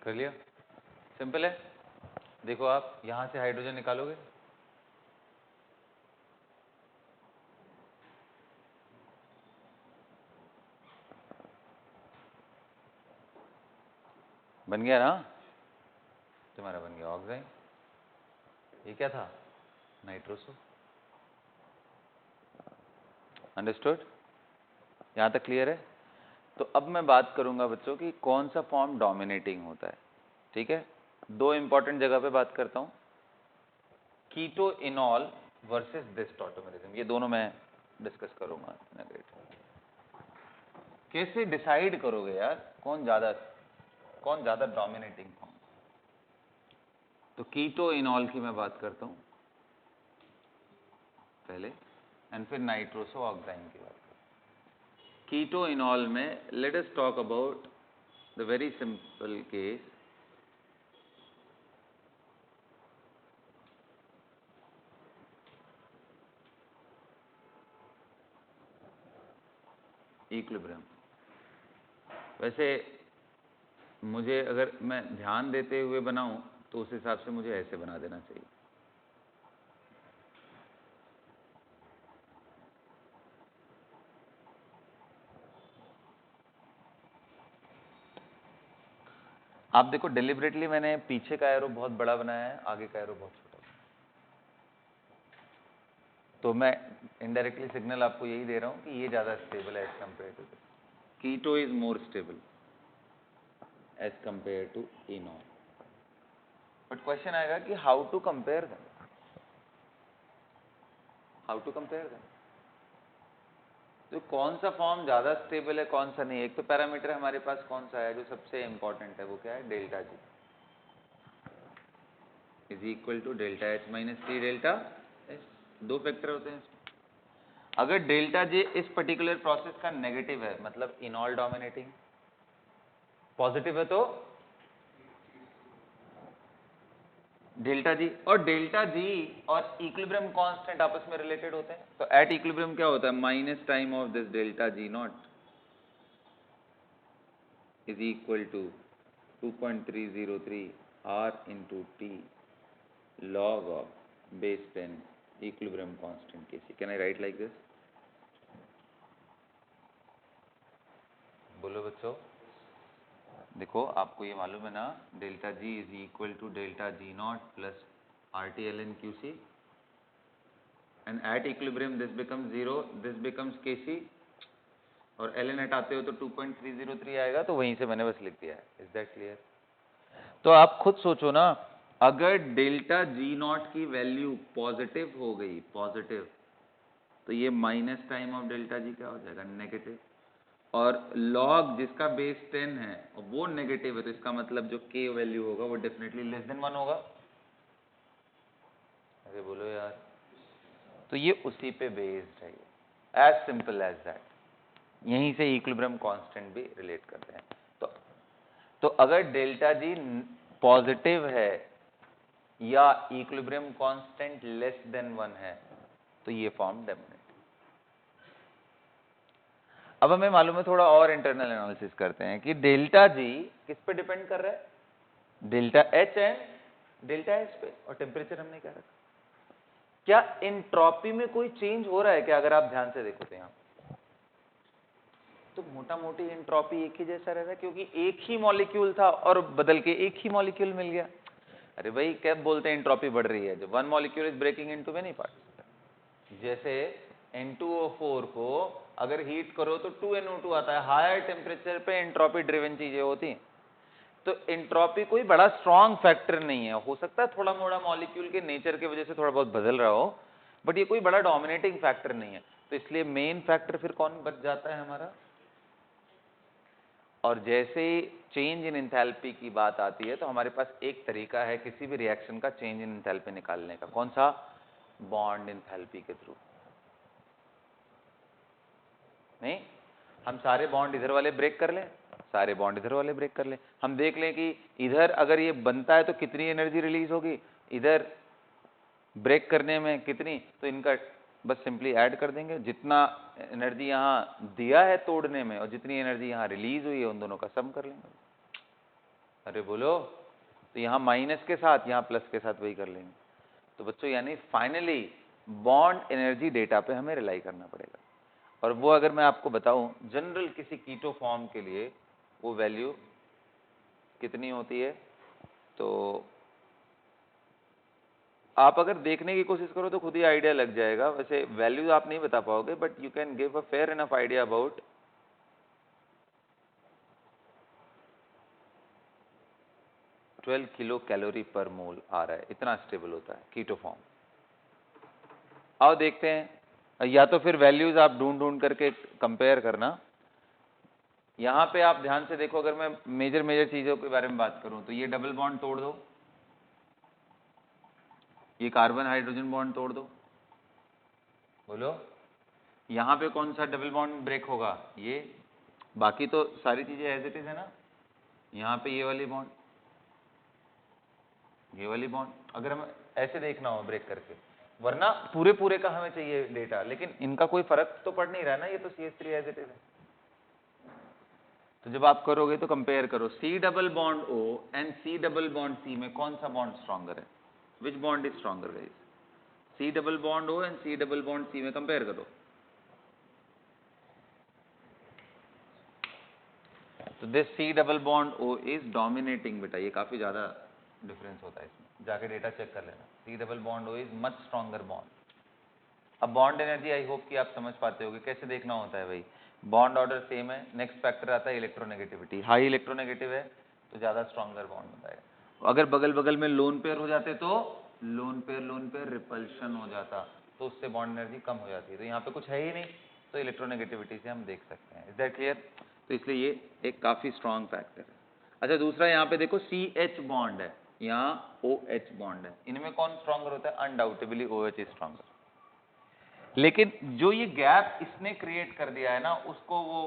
Speaker 1: कर लिया? सिंपल है। देखो आप यहां से हाइड्रोजन निकालोगे, बन गया ना तुम्हारा, बन गया ऑक्साइन। ये क्या था? नाइट्रोसो। अंडरस्टूड? यहां तक क्लियर है? तो अब मैं बात करूंगा बच्चों की कौन सा फॉर्म डोमिनेटिंग होता है। ठीक है, दो इंपॉर्टेंट जगह पे बात करता हूं, कीटो इनॉल वर्सेस दिस टॉटोमेरिज्म, ये दोनों मैं डिस्कस करूंगा। कैसे डिसाइड करोगे यार कौन ज्यादा डोमिनेटिंग फॉर्म? तो कीटो इनॉल की मैं बात करता हूं पहले, एंड फिर नाइट्रोसो ऑक्साइन की बात करता हूं। कीटो इनॉल में let us talk about the very simple case, equilibrium. वैसे मुझे अगर मैं ध्यान देते हुए बनाऊं तो उस हिसाब से मुझे ऐसे बना देना चाहिए। आप देखो डिलिबरेटली मैंने पीछे का एरो बहुत बड़ा बनाया है, आगे का एरो बहुत छोटा। तो मैं इनडायरेक्टली सिग्नल आपको यही दे रहा हूं कि ये ज्यादा स्टेबल है as compare to this. Keto is more stable as compare to enol. But question आएगा कि how to compare them, how to compare them. तो कौन सा फॉर्म ज्यादा स्टेबल है कौन सा नहीं? एक तो पैरामीटर हमारे पास कौन सा है जो सबसे इंपॉर्टेंट है, वो क्या है? Delta G is equal to delta H minus T delta S. दो फैक्टर होते हैं इसमें। अगर डेल्टा जे इस पर्टिकुलर प्रोसेस का नेगेटिव है मतलब इनॉल डोमिनेटिंग, पॉजिटिव है तो डेल्टा जी, और डेल्टा जी और इक्विलिब्रियम कांस्टेंट आपस में रिलेटेड होते हैं। तो एट इक्विलिब्रियम क्या होता है? Minus time of this delta G not is equal to 2.303 r into t log of base 10 equilibrium constant Kc. Can I write like this? बोलो बच्चों, देखो आपको ये मालूम है ना, delta G is equal to delta G not plus RT ln QC, and at equilibrium this becomes 0, this becomes Kc, और ln हटाते हो तो 2.303 आएगा, तो वहीं से मैंने बस लिख दिया है। Is that clear? तो आप खुद सोचो ना, अगर डेल्टा जी नॉट की वैल्यू पॉजिटिव हो गई, पॉजिटिव, तो ये minus time of delta G क्या हो जाएगा, नेगेटिव, और लॉग जिसका बेस 10 है और वो नेगेटिव है, तो इसका मतलब जो k वैल्यू होगा वो डेफिनेटली लेस देन 1 होगा। अरे बोलो यार, तो ये उसी पे बेस्ड है, एज सिंपल एज दैट। यहीं से इक्विलिब्रियम कांस्टेंट भी रिलेट करते हैं। तो अगर डेल्टा जी पॉजिटिव है या इक्विलिब्रियम कांस्टेंट लेस देन 1 है, तो ये फॉर्म डेफिनेट। अब हमें मालूम है, थोड़ा और इंटरनल एनालिसिस करते हैं कि डेल्टा जी किस पे डिपेंड कर रहा है, delta H and delta H पे, और टेम्परेचर हमने क्या रखा। क्या एंट्रोपी में कोई चेंज हो रहा है क्या? अगर आप ध्यान से देखो तो यहां तो मोटा मोटी एंट्रोपी एक ही जैसा रहता है, क्योंकि एक ही मॉलिक्यूल था और बदल के एक ही मॉलिक्यूल मिल गया। अरे भाई क्या बोलते हैं, एंट्रोपी बढ़ रही है जब one molecule is breaking into many parts. जैसे N2O4 को अगर हीट करो तो 2NO2 आता है, हायर टेम्परेचर पे एंट्रोपी ड्रिवन चीजें होती हैं। तो एंट्रोपी कोई बड़ा स्ट्रॉन्ग फैक्टर नहीं है, हो सकता है थोड़ा मोड़ा मॉलिक्यूल के नेचर की वजह से थोड़ा बहुत बदल रहा हो, बट ये कोई बड़ा डोमिनेटिंग फैक्टर नहीं है। तो इसलिए मेन फैक्टर फिर कौन बच जाता है हमारा। और जैसे चेंज इन एंथैल्पी की बात आती है, तो हमारे पास एक तरीका है किसी भी रिएक्शन का चेंज इन एंथैल्पी निकालने का। कौन सा? बॉन्ड एंथैल्पी के थ्रू। नहीं, हम सारे बॉन्ड इधर वाले ब्रेक कर लें, सारे बॉन्ड इधर वाले ब्रेक कर लें, हम देख लें कि इधर अगर ये बनता है तो कितनी एनर्जी रिलीज होगी, इधर ब्रेक करने में कितनी, तो इनका बस सिंपली ऐड कर देंगे। जितना एनर्जी यहाँ दिया है तोड़ने में और जितनी एनर्जी यहाँ रिलीज हुई है, उन दोनों का सम कर लेंगे। अरे बोलो, तो यहाँ माइनस के साथ यहाँ प्लस के साथ वही कर लेंगे। तो बच्चों यानी फाइनली बॉन्ड एनर्जी डेटा पे हमें रिलाई करना पड़ेगा, और वो अगर मैं आपको बताऊं जनरल किसी कीटो फॉर्म के लिए वो वैल्यू कितनी होती है, तो आप अगर देखने की कोशिश करो तो खुद ही आइडिया लग जाएगा। वैसे वैल्यू आप नहीं बता पाओगे, but you can give a fair enough idea about 12 kilo calorie पर मोल आ रहा है, इतना स्टेबल होता है कीटो फॉर्म। आओ देखते हैं, या तो फिर वैल्यूज आप ढूंढ ढूंढ करके कंपेयर करना। यहां पे आप ध्यान से देखो, अगर मैं मेजर चीजों के बारे में बात करूं तो ये डबल बॉन्ड तोड़ दो, ये कार्बन हाइड्रोजन बॉन्ड तोड़ दो, बोलो यहां पे कौन सा डबल बॉन्ड ब्रेक होगा, ये। बाकी तो सारी चीजें एज इट इज है ना। यहां पे ये वाली बॉन्ड, ये वाली बॉन्ड, अगर हम ऐसे देखना हो ब्रेक करके, वरना पूरे का हमें चाहिए डेटा, लेकिन इनका कोई फर्क तो पड़ नहीं रहा ना, ये तो CH3 एज इट इज है। तो जब आप करोगे तो कंपेयर करो C double bond O and C double bond C में कौन सा बॉन्ड स्ट्रॉन्गर है, विच bond is stronger guys. C double bond O and C double bond C में कंपेयर करो। तो this C double bond O is dominating बेटा, ये काफी ज्यादा डिफरेंस होता है इसमें, जाके डेटा चेक कर लेना। C double bond O is much stronger bond. अब बॉन्ड एनर्जी आई होप कि आप समझ पाते होगे कैसे देखना होता है भाई। बॉन्ड ऑर्डर सेम है, नेक्स्ट फैक्टर आता है इलेक्ट्रोनेगेटिविटी, हाई इलेक्ट्रोनेगेटिव है तो ज्यादा स्ट्रॉन्गर बॉन्ड बताएगा। अगर बगल बगल में लोन पेयर हो जाते तो लोन पेयर रिपल्शन हो जाता, तो उससे बॉन्ड एनर्जी कम हो जाती है। तो यहाँ पे कुछ है ही नहीं, तो इलेक्ट्रोनेगेटिविटी से हम देख सकते हैं। Is that clear? तो इसलिए ये एक काफी स्ट्रॉन्ग फैक्टर है। अच्छा दूसरा यहाँ पे देखो CH बॉन्ड है, यहाँ OH बॉन्ड है, इनमें कौन स्ट्रॉन्गर होता है? Undoubtedly OH is stronger. लेकिन जो ये गैप इसने क्रिएट कर दिया है ना, उसको वो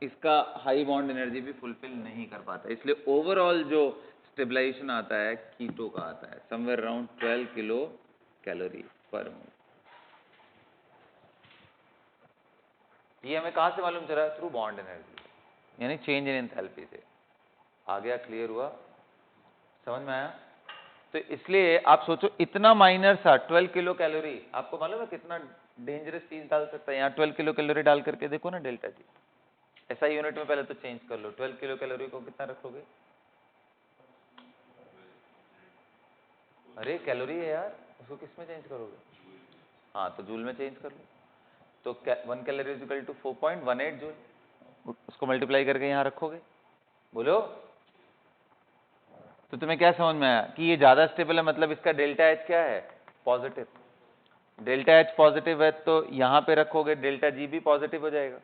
Speaker 1: इसका हाई बॉन्ड एनर्जी भी फुलफिल नहीं कर पाता, इसलिए ओवरऑल जो स्टेबलाइजेशन आता है कीटो का आता है समवेयर अराउंड 12 किलो कैलोरी पर मोल। ये हमें कहां से मालूम चला? थ्रू बॉन्ड एनर्जी, यानी चेंज इन एंथैल्पी से। आ गया? क्लियर हुआ? समझ में आया? तो इसलिए आप सोचो इतना माइनर सा 12 किलो कैलोरी, आपको मालूम है कितना डेंजरस चीज डाल सकता है। यहाँ 12 किलो कैलोरी डाल करके देखो ना डेल्टा जी, SI यूनिट में पहले तो चेंज कर लो, 12 किलो कैलोरी को कितना रखोगे? अरे कैलोरी है यार, उसको किस में चेंज करोगे? हाँ तो जूल में चेंज कर लो। तो 1 calorie is equal to 4.18 joule, उसको मल्टीप्लाई करके यहाँ रखोगे। बोलो तो तुम्हें क्या समझ में आया कि ये ज्यादा स्टेबल है, मतलब इसका डेल्टा एच क्या है? पॉजिटिव। डेल्टा एच पॉजिटिव है तो यहाँ पे रखोगे, डेल्टा जी भी पॉजिटिव हो जाएगा,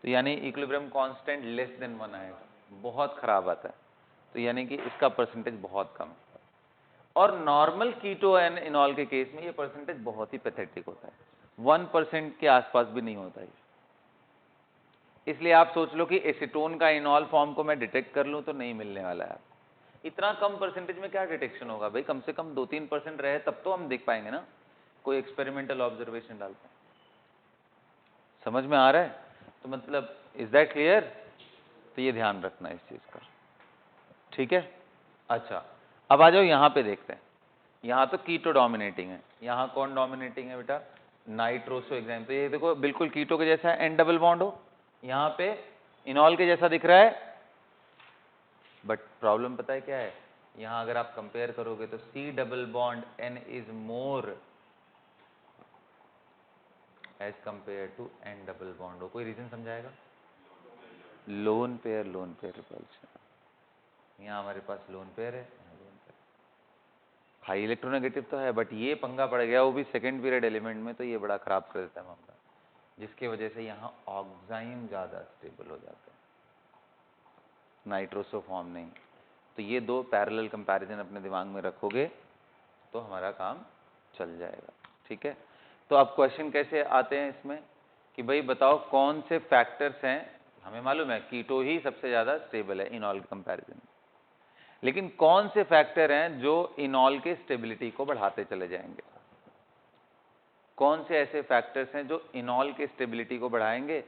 Speaker 1: तो यानी इक्विलिब्रियम कांस्टेंट लेस देन 1 आएगा, बहुत खराब आता है। तो यानी कि इसका परसेंटेज बहुत कम है। और नॉर्मल कीटो एंड इनॉल के केस में ये परसेंटेज बहुत ही पैथेटिक होता है, 1% के आसपास भी नहीं होता है। इसलिए आप सोच लो कि एसीटोन का इनॉल फॉर्म को मैं डिटेक्ट कर लूं तो नहीं मिलने वाला है। इतना कम परसेंटेज में क्या डिटेक्शन होगा भाई? कम से कम 2-3% रहे तब तो हम देख पाएंगे ना, कोई एक्सपेरिमेंटल ऑब्जर्वेशन डालते हैं। समझ में आ रहा है? तो मतलब इज दैट क्लियर? तो ये ध्यान रखना इस चीज का, ठीक है। अच्छा अब आ जाओ यहाँ पे देखते हैं। यहाँ तो कीटो डोमिनेटिंग है, यहाँ कौन डोमिनेटिंग है बेटा? Nitroso example. ये देखो बिल्कुल कीटो के जैसा है, एन डबल बॉन्ड हो, यहाँ पे इनॉल के जैसा दिख रहा है, बट प्रॉब्लम पता है क्या है? यहाँ अगर आप कंपेयर करोगे तो C double bond N is more as compare to N double bond हो। कोई रीजन समझाएगा? Lone pair repulsion. यहाँ हमारे पास लोन पेयर है, हाई इलेक्ट्रोनेगेटिव तो है, बट ये पंगा पड़ गया वो भी सेकेंड पीरियड एलिमेंट में, तो ये बड़ा खराब कर देता है मामला, जिसकी वजह से यहाँ ऑक्साइम ज्यादा स्टेबल हो जाता है, नाइट्रोसो फॉर्म नहीं। तो ये दो पैरेलल कंपैरिजन अपने दिमाग में रखोगे तो हमारा काम चल जाएगा, ठीक है। तो अब क्वेश्चन कैसे आते हैं इसमें कि भाई बताओ कौन से फैक्टर्स हैं, हमें मालूम है कीटो ही सबसे ज्यादा स्टेबल है इनॉल कंपैरिजन, लेकिन कौन से फैक्टर हैं जो इनॉल के स्टेबिलिटी को बढ़ाते चले जाएंगे? कौन से ऐसे फैक्टर्स हैं जो इनॉल के स्टेबिलिटी को बढ़ाएंगे?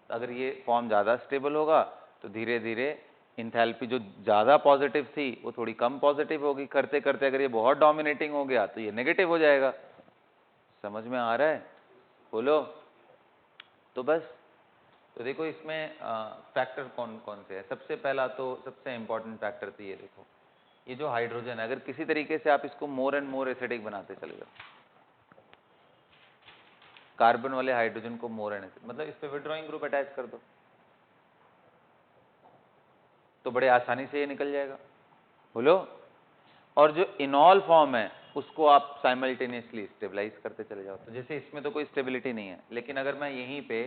Speaker 1: अगर ये फॉर्म ज्यादा स्टेबल होगा तो धीरे धीरे इंथैल्पी जो ज्यादा पॉजिटिव थी वो थोड़ी कम पॉजिटिव होगी, करते करते अगर ये बहुत डोमिनेटिंग हो गया तो ये नेगेटिव हो जाएगा। समझ में आ रहा है? बोलो। तो बस, तो देखो इसमें फैक्टर कौन कौन से है। सबसे पहला तो सबसे इंपॉर्टेंट फैक्टर तो ये देखो, ये जो हाइड्रोजन है, अगर किसी तरीके से आप इसको मोर एंड मोर एसिडिक बनाते चले जाओ, कार्बन वाले हाइड्रोजन को मोर एंड एसिडिक, मतलब इस पे विड्रॉइंग ग्रुप अटैच कर दो तो बड़े आसानी से ये निकल जाएगा। बोलो। और जो इनॉल फॉर्म है उसको आप साइमल्टेनियसली स्टेबलाइज करते चले जाओ। तो जैसे इसमें तो कोई स्टेबिलिटी नहीं है, लेकिन अगर मैं यहीं पे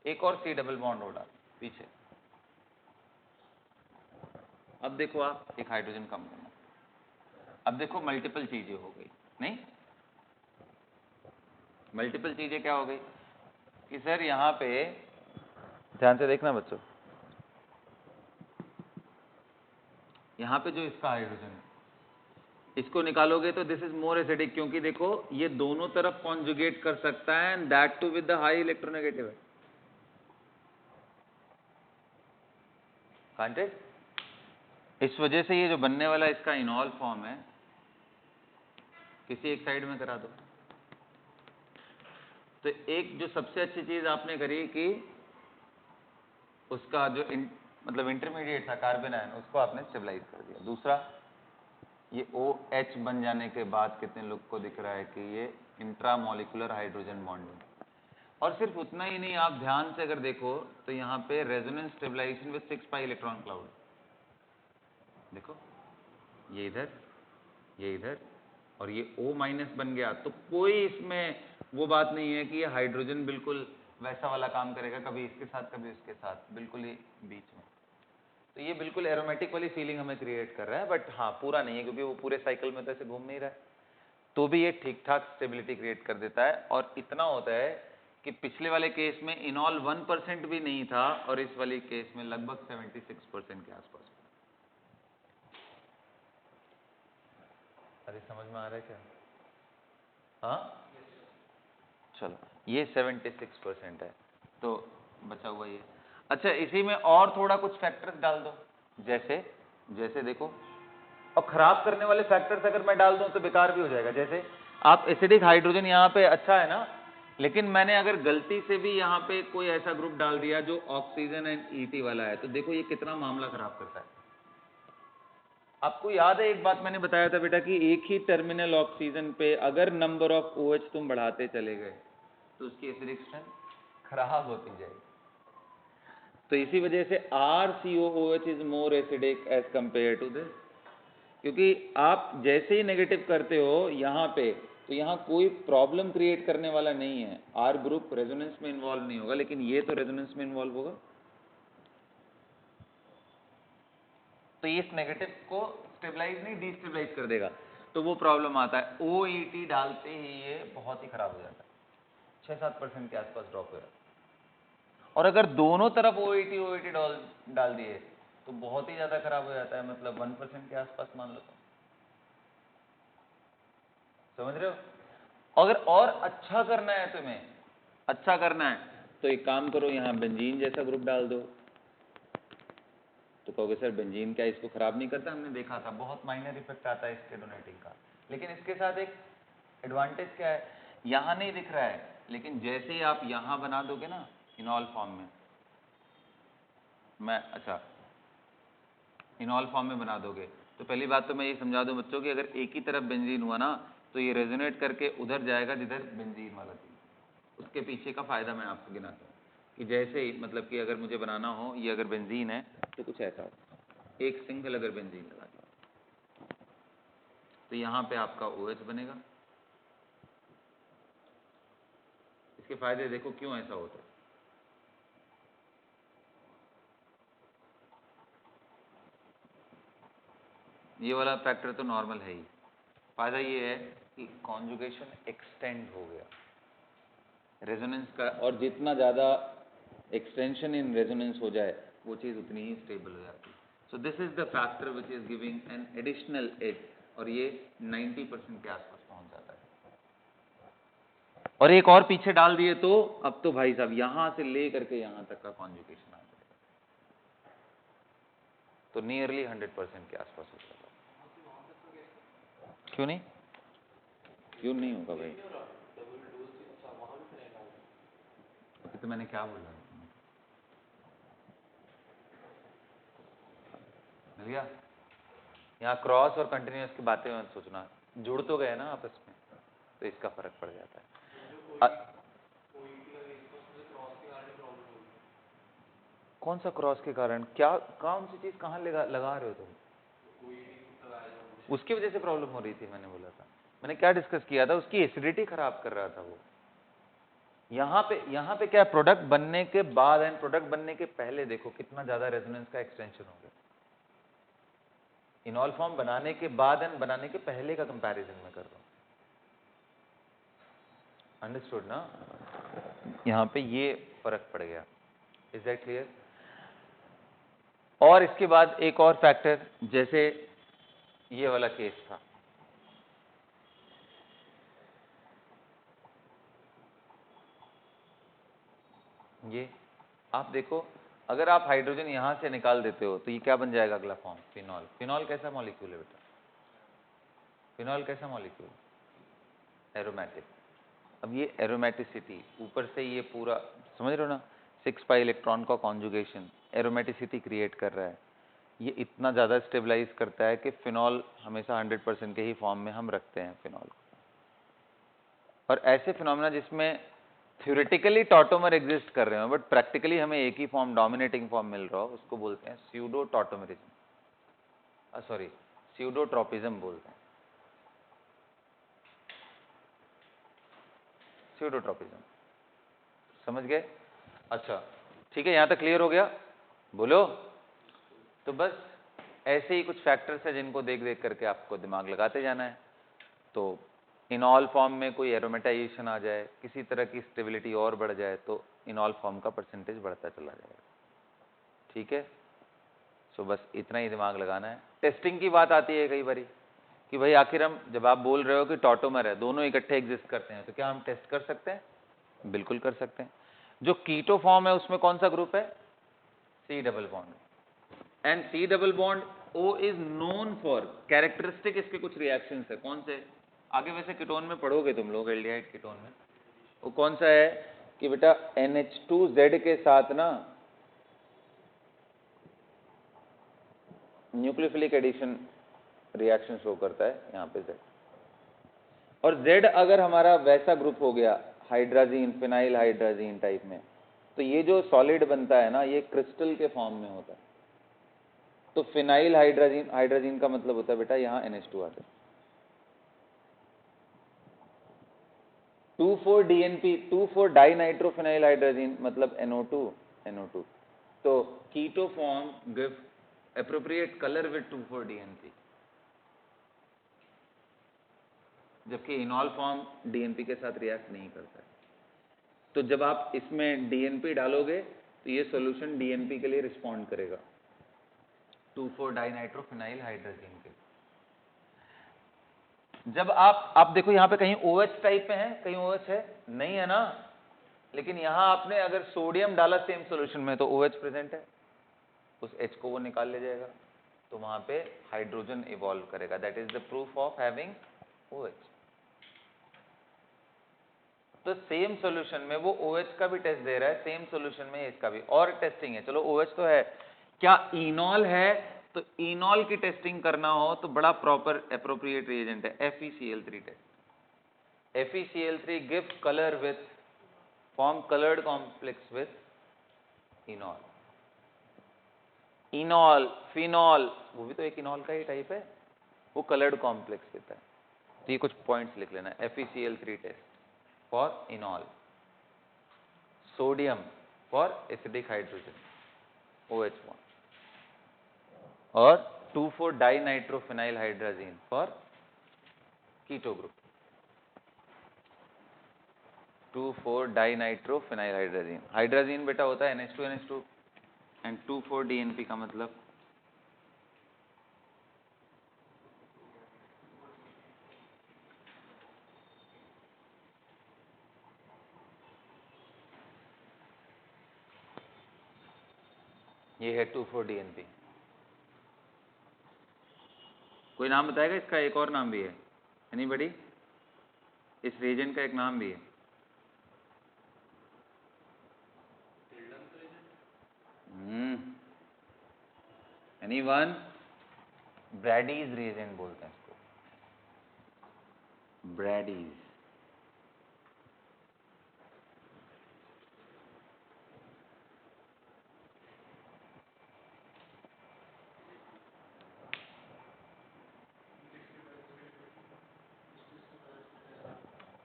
Speaker 1: एक और C डबल बॉन्ड हो डाल पीछे, अब देखो आप एक हाइड्रोजन कम करना, अब देखो मल्टीपल चीजें हो गई, नहीं मल्टीपल चीजें क्या हो गई कि सर यहाँ पे ध्यान से देखना बच्चों, यहाँ पे जो इसका हाइड्रोजन है इसको निकालोगे तो दिस इज मोर एसिडिक, क्योंकि देखो ये दोनों तरफ कॉन्जुगेट कर सकता है and that too with the high electronegative है। Can't it? इस वजह से ये जो बनने वाला इसका इनॉल फॉर्म है, किसी एक साइड में करा दो। तो एक जो सबसे अच्छी चीज आपने करी कि उसका जो मतलब इंटरमीडिएट था कार्बन आयन, उसको आपने स्टेबलाइज कर दिया। दूसरा, ये OH बन जाने के बाद कितने लोग को दिख रहा है कि ये इंट्रामोलिकुलर हाइड्रोजन बॉन्डिंग। और सिर्फ उतना ही नहीं, आप ध्यान से अगर देखो तो यहाँ पे resonance stabilisation with 6 pi electron cloud, देखो ये इधर और ये O माइनस बन गया, तो कोई इसमें वो बात नहीं है कि ये हाइड्रोजन बिल्कुल वैसा वाला काम करेगा, कभी इसके साथ कभी उसके साथ, बिल्कुल ही बीच में। तो ये बिल्कुल एरोमेटिक वाली फीलिंग हमें क्रिएट कर रहा है, बट हाँ पूरा नहीं है, क्योंकि वो पूरे साइकिल में तो ऐसे घूम नहीं रहा है, तो भी ये ठीक ठाक स्टेबिलिटी क्रिएट कर देता है। और इतना होता है कि पिछले वाले केस में इनॉल 1% भी नहीं था और इस वाले केस में लगभग 76% के आसपास। अरे समझ में आ रहा है क्या? हाँ चलो, ये 76% है, तो बचा हुआ ये। अच्छा, इसी में और थोड़ा कुछ फैक्टर्स डाल दो, जैसे देखो, और खराब करने वाले फैक्टर्स अगर मैं डाल दूं तो बेकार भी हो जाएगा। जैसे आप एसिडिक हाइड्रोजन यहाँ पे अच्छा है ना, लेकिन मैंने अगर गलती से भी यहाँ पे कोई ऐसा ग्रुप डाल दिया जो ऑक्सीजन एंड ईटी वाला है, तो देखो ये कितना मामला खराब करता है। आपको याद है एक बात मैंने बताया था बेटा कि एक ही टर्मिनल ऑक्सीजन पे अगर नंबर ऑफ OH तुम बढ़ाते चले गए तो उसकी एसिडिक स्ट्रेंथ खराब होती जाएगी। तो इसी वजह से RCOOH is more acidic as compare to this, क्योंकि आप जैसे ही नेगेटिव करते हो यहाँ पे, तो यहाँ कोई प्रॉब्लम क्रिएट करने वाला नहीं है। R ग्रुप रेजोनेंस में इन्वॉल्व नहीं होगा, लेकिन ये तो रेजोनेंस में इन्वॉल्व होगा, तो इस नेगेटिव को स्टेबलाइज नहीं डिस्टेबलाइज कर देगा, तो वो प्रॉब्लम आता है। OET डालते ही ये बहुत ही खराब हो जाता है, 6-7% के आसपास ड्रॉप हो जाता है। और अगर दोनों तरफ OET डाल दिए तो बहुत ही ज्यादा खराब हो जाता है, मतलब 1% के आसपास मान लो, समझ रहे हो। अगर और अच्छा करना है तुम्हें, अच्छा करना है, तो एक काम करो, यहाँ बेंजीन जैसा ग्रुप डाल दो। तो कहोगे सर बेंजीन क्या इसको खराब नहीं करता? हमने देखा था बहुत माइनर इफेक्ट आता है इसके डोनेटिंग का, लेकिन इसके साथ एक एडवांटेज क्या है, यहाँ नहीं दिख रहा है, लेकिन जैसे ही आप यहाँ बना दोगे ना इनॉल फॉर्म में, अच्छा इनॉल फॉर्म में बना दोगे, तो पहली बात तो मैं ये समझा दूं बच्चों कि अगर एक ही तरफ बेंजीन हुआ ना तो ये रेजोनेट करके उधर जाएगा जिधर बेंजीन वाला थी। उसके पीछे का फायदा मैं आपको गिनाता हूँ कि जैसे ही, मतलब कि अगर मुझे बनाना हो, ये अगर बेंजीन है तो कुछ ऐसा हो, एक सिंगल अगर बेंजीन लगा दिया तो यहाँ पे आपका OH बनेगा। इसके फायदे देखो क्यों ऐसा होता है। ये वाला फैक्टर तो नॉर्मल है ही, फायदा ये है कि कॉन्जुगेशन एक्सटेंड हो गया रेजोनेंस का, और जितना ज़्यादा एक्सटेंशन इन रेजोनेंस हो जाए वो चीज़ उतनी ही स्टेबल हो जाती है। So this is the factor which is giving an additional edge, और ये 90% के आसपास पहुंच जाता है। और एक और पीछे डाल दिए तो अब तो भाई साहब यहां से ले करके यहां तक का कॉन्जुगेशन आ जाएगा, तो नियरली 100% के आसपास हो जाएगा। क्यों नहीं, क्यों नहीं होगा भाई? तो मैंने क्या बोला, मिल गया? यहाँ क्रॉस और कंटिन्यूस की बातें मत सोचना, जुड़ तो गए ना आपस में, तो इसका फर्क पड़ जाता है। कौन सा क्रॉस के कारण? क्या, कौन सी चीज कहाँ लगा रहे हो तुम? उसकी वजह से प्रॉब्लम हो रही थी, मैंने बोला था। मैंने क्या डिस्कस किया था, उसकी एसिडिटी खराब कर रहा था वो। यहाँ पे क्या, प्रोडक्ट बनने के बाद एंड प्रोडक्ट बनने के पहले देखो कितना ज्यादा रेजोनेंस का एक्सटेंशन हो गया। इनॉल फॉर्म बनाने के बाद एंड बनाने के पहले का कंपैरिजन में कर रहा हूं, अंडरस्टूड ना? यहाँ पे ये फर्क पड़ गया। Is that clear? और इसके बाद एक और फैक्टर, जैसे ये वाला केस था, ये आप देखो, अगर आप हाइड्रोजन यहां से निकाल देते हो तो ये क्या बन जाएगा अगला फॉर्म? फिनॉल। फिनॉल कैसा मॉलिक्यूल है बेटा? फिनॉल कैसा मॉलिक्यूल? एरोमेटिक। अब ये एरोमेटिसिटी ऊपर से ये पूरा, समझ रहे हो ना, 6 पाई इलेक्ट्रॉन का कॉन्जुगेशन एरोमेटिसिटी क्रिएट कर रहा है। ये इतना ज़्यादा स्टेबलाइज करता है कि फिनॉल हमेशा 100% के ही फॉर्म में हम रखते हैं फिनॉल को। और ऐसे फिनोमेना जिसमें थ्योरेटिकली टॉटोमर एग्जिस्ट कर रहे हो बट प्रैक्टिकली हमें एक ही फॉर्म, डोमिनेटिंग फॉर्म मिल रहा हो, उसको बोलते हैं स्यूडो टॉटोमरिज्म, सॉरी स्यूडोट्रोपिज्म बोलते हैं, स्यूडोट्रोपिज्म। समझ गए? अच्छा ठीक है, यहां तक क्लियर हो गया? बोलो। तो बस ऐसे ही कुछ फैक्टर्स हैं जिनको देख देख करके आपको दिमाग लगाते जाना है। तो इनॉल फॉर्म में कोई एरोमेटाइजेशन आ जाए, किसी तरह की स्टेबिलिटी और बढ़ जाए, तो इनॉल फॉर्म का परसेंटेज बढ़ता चला जाएगा। ठीक है, सो बस इतना ही दिमाग लगाना है। टेस्टिंग की बात आती है कई बारी कि भाई आखिर हम, जब आप बोल रहे हो कि टॉटोमर है, दोनों इकट्ठे एग्जिस्ट करते हैं, तो क्या हम टेस्ट कर सकते हैं? बिल्कुल कर सकते हैं। जो कीटो फॉर्म है उसमें कौन सा ग्रुप है? C double bond. And C double bond O is known for characteristic, इसके कुछ रिएक्शंस है, कौन से? आगे वैसे कीटोन में पढ़ोगे तुम लोग, एल्डिहाइड कीटोन में, वो कौन सा है कि बेटा NH2Z के साथ ना न्यूक्लियोफिलिक एडिशन रिएक्शन शो करता है यहाँ पे Z। और Z अगर हमारा वैसा ग्रुप हो गया हाइड्राजीन, फिनाइल हाइड्राजीन टाइप में, तो ये जो सॉलिड बनता है ना, ये क्रिस्टल के फॉर्म में होता है। तो फिनाइल हाइड्राजीन, हाइड्राजीन का मतलब होता है बेटा यहाँ NH2 आता है। 2,4-DNP, 2,4-डाइनाइट्रोफिनाइल हाइड्राजीन मतलब NO2। तो keto form give appropriate colour with 2,4-DNP, जबकि इनॉल फॉर्म DNP के साथ रिएक्ट नहीं करता है। तो जब आप इसमें DNP डालोगे तो ये सॉल्यूशन DNP के लिए रिस्पॉन्ड करेगा 2,4-डाइनाइट्रोफिनाइल हाइड्राजीन के। जब आप देखो यहाँ पे कहीं OH टाइप में है, कहीं OH है नहीं है ना, लेकिन यहाँ आपने अगर सोडियम डाला सेम सॉल्यूशन में तो OH प्रेजेंट है, उस H को वो निकाल ले जाएगा, तो वहां पे हाइड्रोजन इवॉल्व करेगा। That is the proof of having OH। तो सेम सॉल्यूशन में वो OH का भी टेस्ट दे रहा है, सेम सॉल्यूशन में इसका भी, और टेस्टिंग है। चलो OH तो है, क्या इनॉल है? तो इनॉल की टेस्टिंग करना हो तो बड़ा प्रॉपर एप्रोप्रिएट रिएजेंट है FeCl3 test. FeCl3 give colour with form coloured complex with enol. Enol, phenol, वो भी तो एक इनॉल का ही टाइप है, वो कलर्ड कॉम्प्लेक्स देता है। तो ये कुछ पॉइंट्स लिख लेना, FeCl3 test for enol, sodium for acidic hydrogen OH bond, और two four dinitrophenyl hydrazine for keto group. Two four dinitrophenyl hydrazine, hydrazine बेटा होता है NH2NH2 एंड 2,4-DNP का मतलब ये है 2,4-DNP। कोई नाम बताएगा इसका? एक और नाम भी है, एनीबॉडी? इस रिएजेंट का एक नाम भी है। एनीवन? ब्रैडीज रिएजेंट बोलते हैं इसको, Brady's.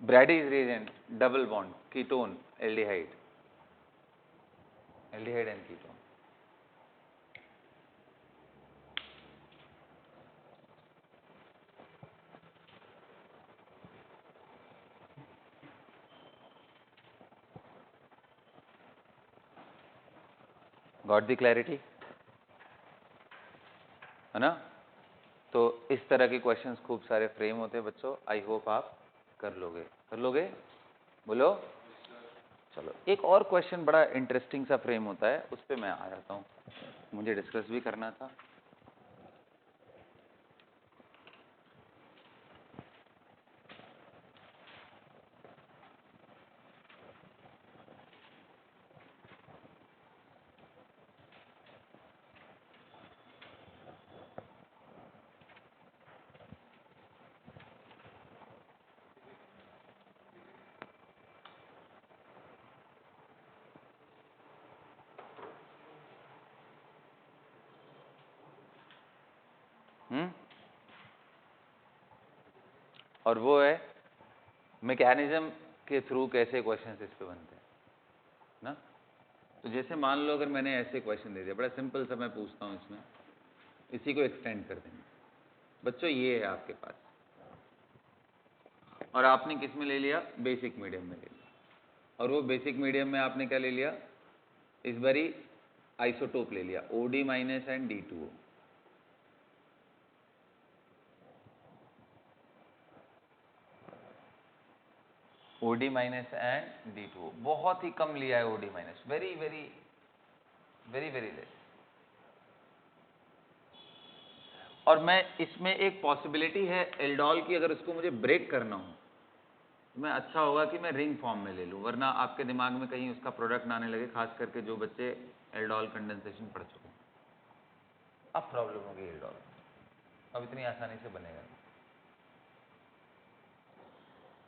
Speaker 1: Brady's reagent, double bond, ketone, aldehyde, aldehyde and ketone. Got the clarity, है ना? तो इस तरह के क्वेश्चंस खूब सारे फ्रेम होते हैं बच्चों। आई होप आप कर लोगे, कर लोगे? बोलो। चलो, एक और क्वेश्चन बड़ा इंटरेस्टिंग सा फ्रेम होता है, उस पर मैं आ जाता हूँ, मुझे डिस्कस भी करना था। और वो है मैकेनिज्म के थ्रू कैसे क्वेश्चंस इस पे बनते हैं ना। तो जैसे मान लो अगर मैंने ऐसे क्वेश्चन दे दिया, बड़ा सिंपल सा मैं पूछता हूँ, इसमें इसी को एक्सटेंड कर देंगे बच्चों। ये है आपके पास, और आपने किस में ले लिया? बेसिक मीडियम में ले लिया, और वो बेसिक मीडियम में आपने क्या ले लिया? इस बारी आइसोटोप ले लिया, OD- and D2O। OD- and D2O, बहुत ही कम लिया है OD-, very very very very less. और मैं इसमें एक पॉसिबिलिटी है एल्डोल की, अगर उसको मुझे ब्रेक करना हो मैं अच्छा होगा कि मैं रिंग फॉर्म में ले लूँ, वरना आपके दिमाग में कहीं उसका प्रोडक्ट ना आने लगे, खास करके जो बच्चे एल्डोल कंडेंसेशन पढ़ चुके हैं। अब प्रॉब्लम होगी एल्डोल, अब इतनी आसानी से बनेगा नहीं।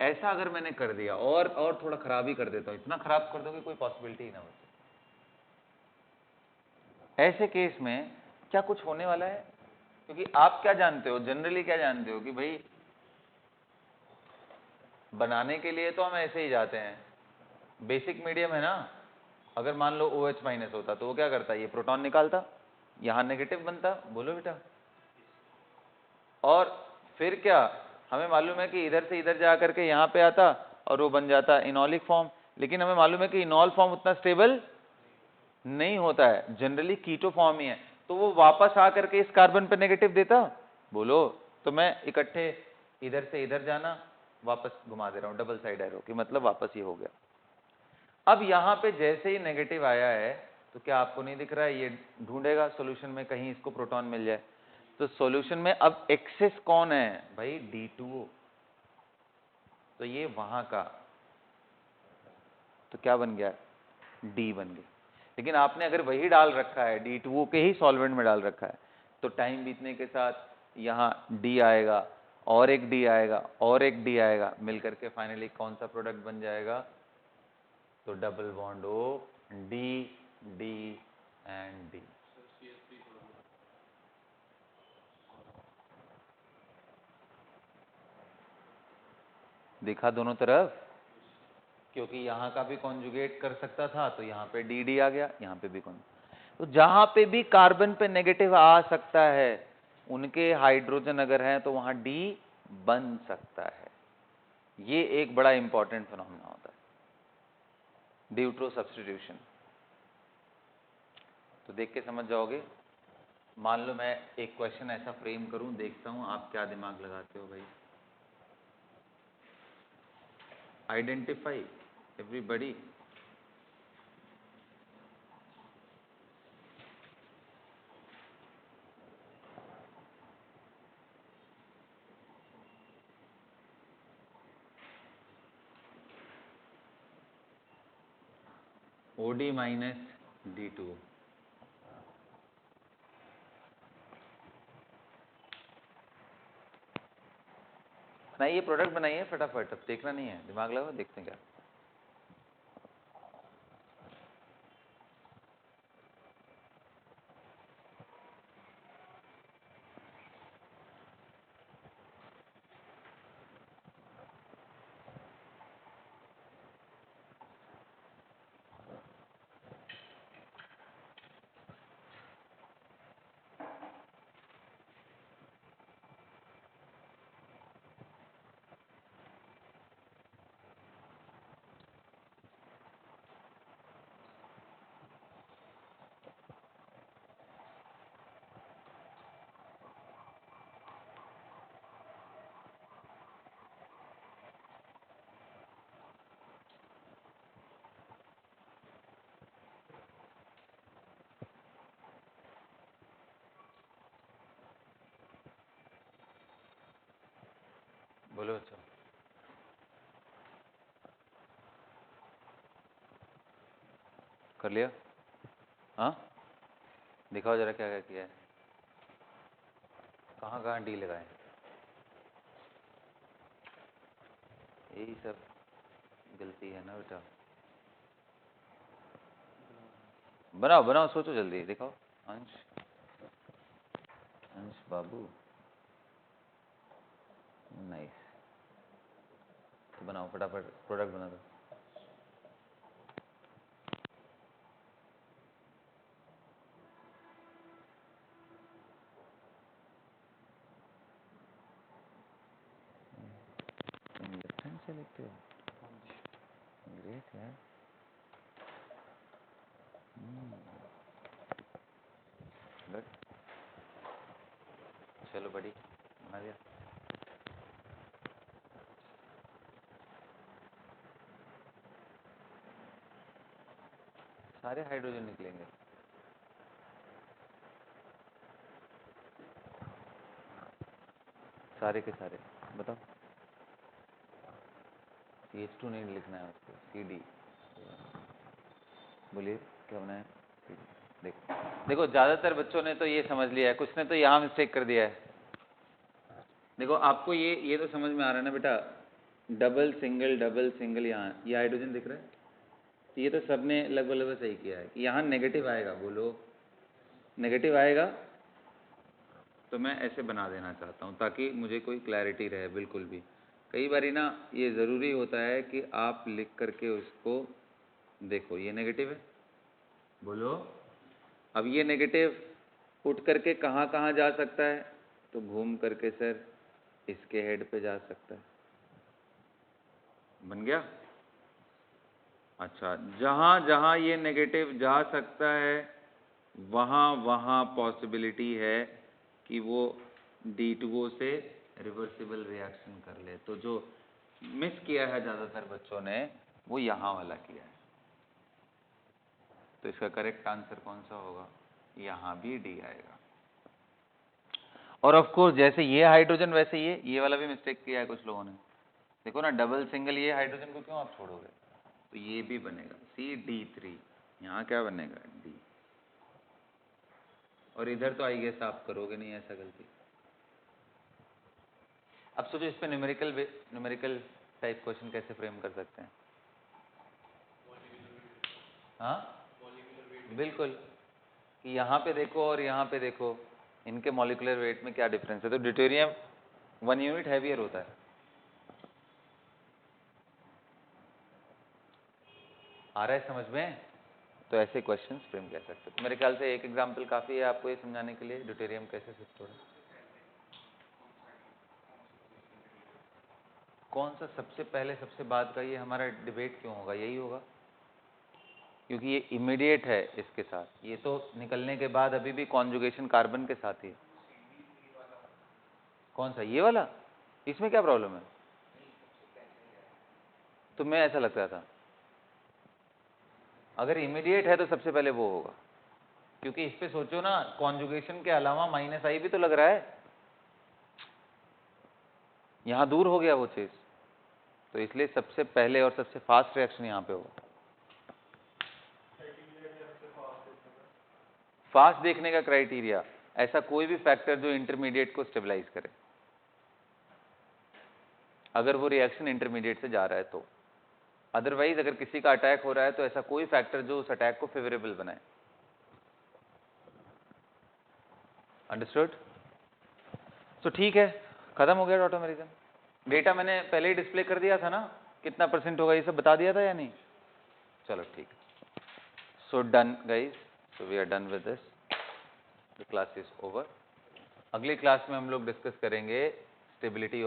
Speaker 1: ऐसा अगर मैंने कर दिया और थोड़ा खराब ही कर देता हूँ, इतना खराब कर दो कि कोई पॉसिबिलिटी ही ना बचे, ऐसे केस में क्या कुछ होने वाला है? क्योंकि आप क्या जानते हो, जनरली क्या जानते हो कि भाई बनाने के लिए तो हम ऐसे ही जाते हैं, बेसिक मीडियम है ना, अगर मान लो OH माइनस होता तो वो क्या करता, ये प्रोटॉन निकालता, यहां नेगेटिव बनता, बोलो बेटा, और फिर क्या, हमें मालूम है कि इधर से इधर जा करके यहां पे आता और वो बन जाता इनॉलिक फॉर्म, लेकिन हमें मालूम है कि इनॉल फॉर्म उतना स्टेबल नहीं होता है, जनरली कीटो फॉर्म ही है, तो वो वापस आकर के इस कार्बन पे नेगेटिव देता, बोलो। तो मैं इकट्ठे इधर से इधर जाना, वापस घुमा दे रहा हूं, डबल साइड एरो की, मतलब वापस ये हो गया। अब यहां पे जैसे ही नेगेटिव आया है, तो क्या आपको नहीं दिख रहा है, ये ढूंढेगा सॉल्यूशन में कहीं इसको प्रोटॉन मिल जाए, तो सॉल्यूशन में अब एक्सेस कौन है भाई, D2O, तो ये वहां का, तो क्या बन गया, D बन गया। लेकिन आपने अगर वही डाल रखा है, D2O के ही सॉल्वेंट में डाल रखा है, तो टाइम बीतने के साथ यहाँ D आएगा, और एक D आएगा, और एक D आएगा, मिलकर के फाइनली कौन सा प्रोडक्ट बन जाएगा, तो double bond O, D, D and D। देखा दोनों तरफ, क्योंकि यहाँ का भी कॉन्जुगेट कर सकता था, तो यहाँ पे DD आ गया, यहाँ पे भी कौन, तो जहां पे भी कार्बन पे नेगेटिव आ सकता है, उनके हाइड्रोजन अगर हैं तो वहां D बन सकता है। ये एक बड़ा इंपॉर्टेंट फिनोमेना होता है, ड्यूट्रो सब्स्टिट्यूशन। तो देख के समझ जाओगे। मान लो मैं एक क्वेश्चन ऐसा फ्रेम करूं, देखता हूं आप क्या दिमाग लगाते हो भाई। Identify everybody, OD minus D2। बनाइए, प्रोडक्ट बनाइए फटाफट, अब देखना नहीं है, दिमाग लगाओ, देखते हैं क्या। बोलो अच्छा, कर लिया, हाँ दिखाओ जरा क्या क्या किया है, कहाँ कहाँ D लगाए, यही सब गलती है ना बेटा। बनाओ बनाओ, सोचो जल्दी, दिखाओ। अंश, अंश बाबू, नाइस, तो बनाओ फटाफट, प्रोडक्ट बना दो। लेफ्ट हैंड से लिखते हो, ग्रेट यार। गुड, चलो बड़ी, बना दिया। सारे हाइड्रोजन निकलेंगे, सारे के सारे, बताओ। CH2 नहीं लिखना है उसको, CD। बोलिए क्या बनाए? देखो ज़्यादातर बच्चों ने तो ये समझ लिया है, कुछ ने तो यहाँ मिस्टेक कर दिया है। देखो आपको ये तो समझ में आ रहा है ना बेटा, डबल सिंगल यहाँ ये हाइड्रोजन दिख रहा है, ये तो सबने लगभग लगभग सही किया है कि यहाँ नेगेटिव आएगा। बोलो नेगेटिव आएगा, तो मैं ऐसे बना देना चाहता हूँ ताकि मुझे कोई क्लैरिटी रहे बिल्कुल भी। कई बारी ना ये ज़रूरी होता है कि आप लिख करके उसको देखो, ये नेगेटिव है। बोलो अब ये नेगेटिव उठ करके कहाँ कहाँ जा सकता है? तो घूम करके सर इसके हेड पे जा सकता है। बन गया? अच्छा, जहाँ जहाँ ये नेगेटिव जा सकता है वहाँ वहाँ पॉसिबिलिटी है कि वो D2O से रिवर्सिबल रिएक्शन कर ले। तो जो मिस किया है ज़्यादातर बच्चों ने वो यहाँ वाला किया है। तो इसका करेक्ट आंसर कौन सा होगा? यहाँ भी D आएगा। और ऑफ कोर्स जैसे ये हाइड्रोजन वैसे ये वाला भी मिस्टेक किया है कुछ लोगों ने। देखो ना डबल सिंगल ये हाइड्रोजन को क्यों आप छोड़ोगे? तो ये भी बनेगा CD3, यहाँ क्या बनेगा? D। और इधर तो आई गेस आप करोगे नहीं ऐसा गलती। अब सोचो इस पे न्यूमेरिकल टाइप क्वेश्चन कैसे फ्रेम कर सकते हैं? हाँ बिल्कुल, कि यहाँ पे देखो और यहाँ पे देखो, इनके मॉलिक्यूलर वेट में क्या डिफरेंस है। तो ड्यूटेरियम 1 यूनिट हैवियर होता है। आ रहा है समझ में? तो ऐसे क्वेश्चंस फ्रेम कर सकते हो। मेरे ख्याल से एक एग्जांपल काफ़ी है आपको ये समझाने के लिए ड्यूटेरियम कैसे शिफ्ट हो रहा है। कौन सा सबसे पहले सबसे बाद का, ये हमारा डिबेट क्यों होगा? यही होगा क्योंकि ये इमीडिएट है इसके साथ, ये तो निकलने के बाद अभी भी कॉन्जुगेशन कार्बन के साथ ही है। कौन सा? ये वाला? इसमें क्या प्रॉब्लम है? तो मैं ऐसा लगता था अगर इमीडिएट है तो सबसे पहले वो होगा, क्योंकि इस पे सोचो ना कॉन्जुगेशन के अलावा -I भी तो लग रहा है, यहां दूर हो गया वो चीज, तो इसलिए सबसे पहले और सबसे फास्ट रिएक्शन यहां पे होगा। फास्ट देखने का क्राइटेरिया ऐसा कोई भी फैक्टर जो इंटरमीडिएट को स्टेबलाइज करे, अगर वो रिएक्शन इंटरमीडिएट से जा रहा है तो। अदरवाइज अगर किसी का अटैक हो रहा है तो ऐसा कोई फैक्टर जो उस अटैक को फेवरेबल बनाए। अंडरस्टूड? तो ठीक है, खत्म हो गया ऑटोमेरिज्म। डेटा मैंने पहले ही डिस्प्ले कर दिया था ना, कितना % होगा ये सब बता दिया था या नहीं? चलो ठीक। So done guys, so we are done with this, the class is over. अगली क्लास में हम लोग डिस्कस करेंगे स्टेबिलिटी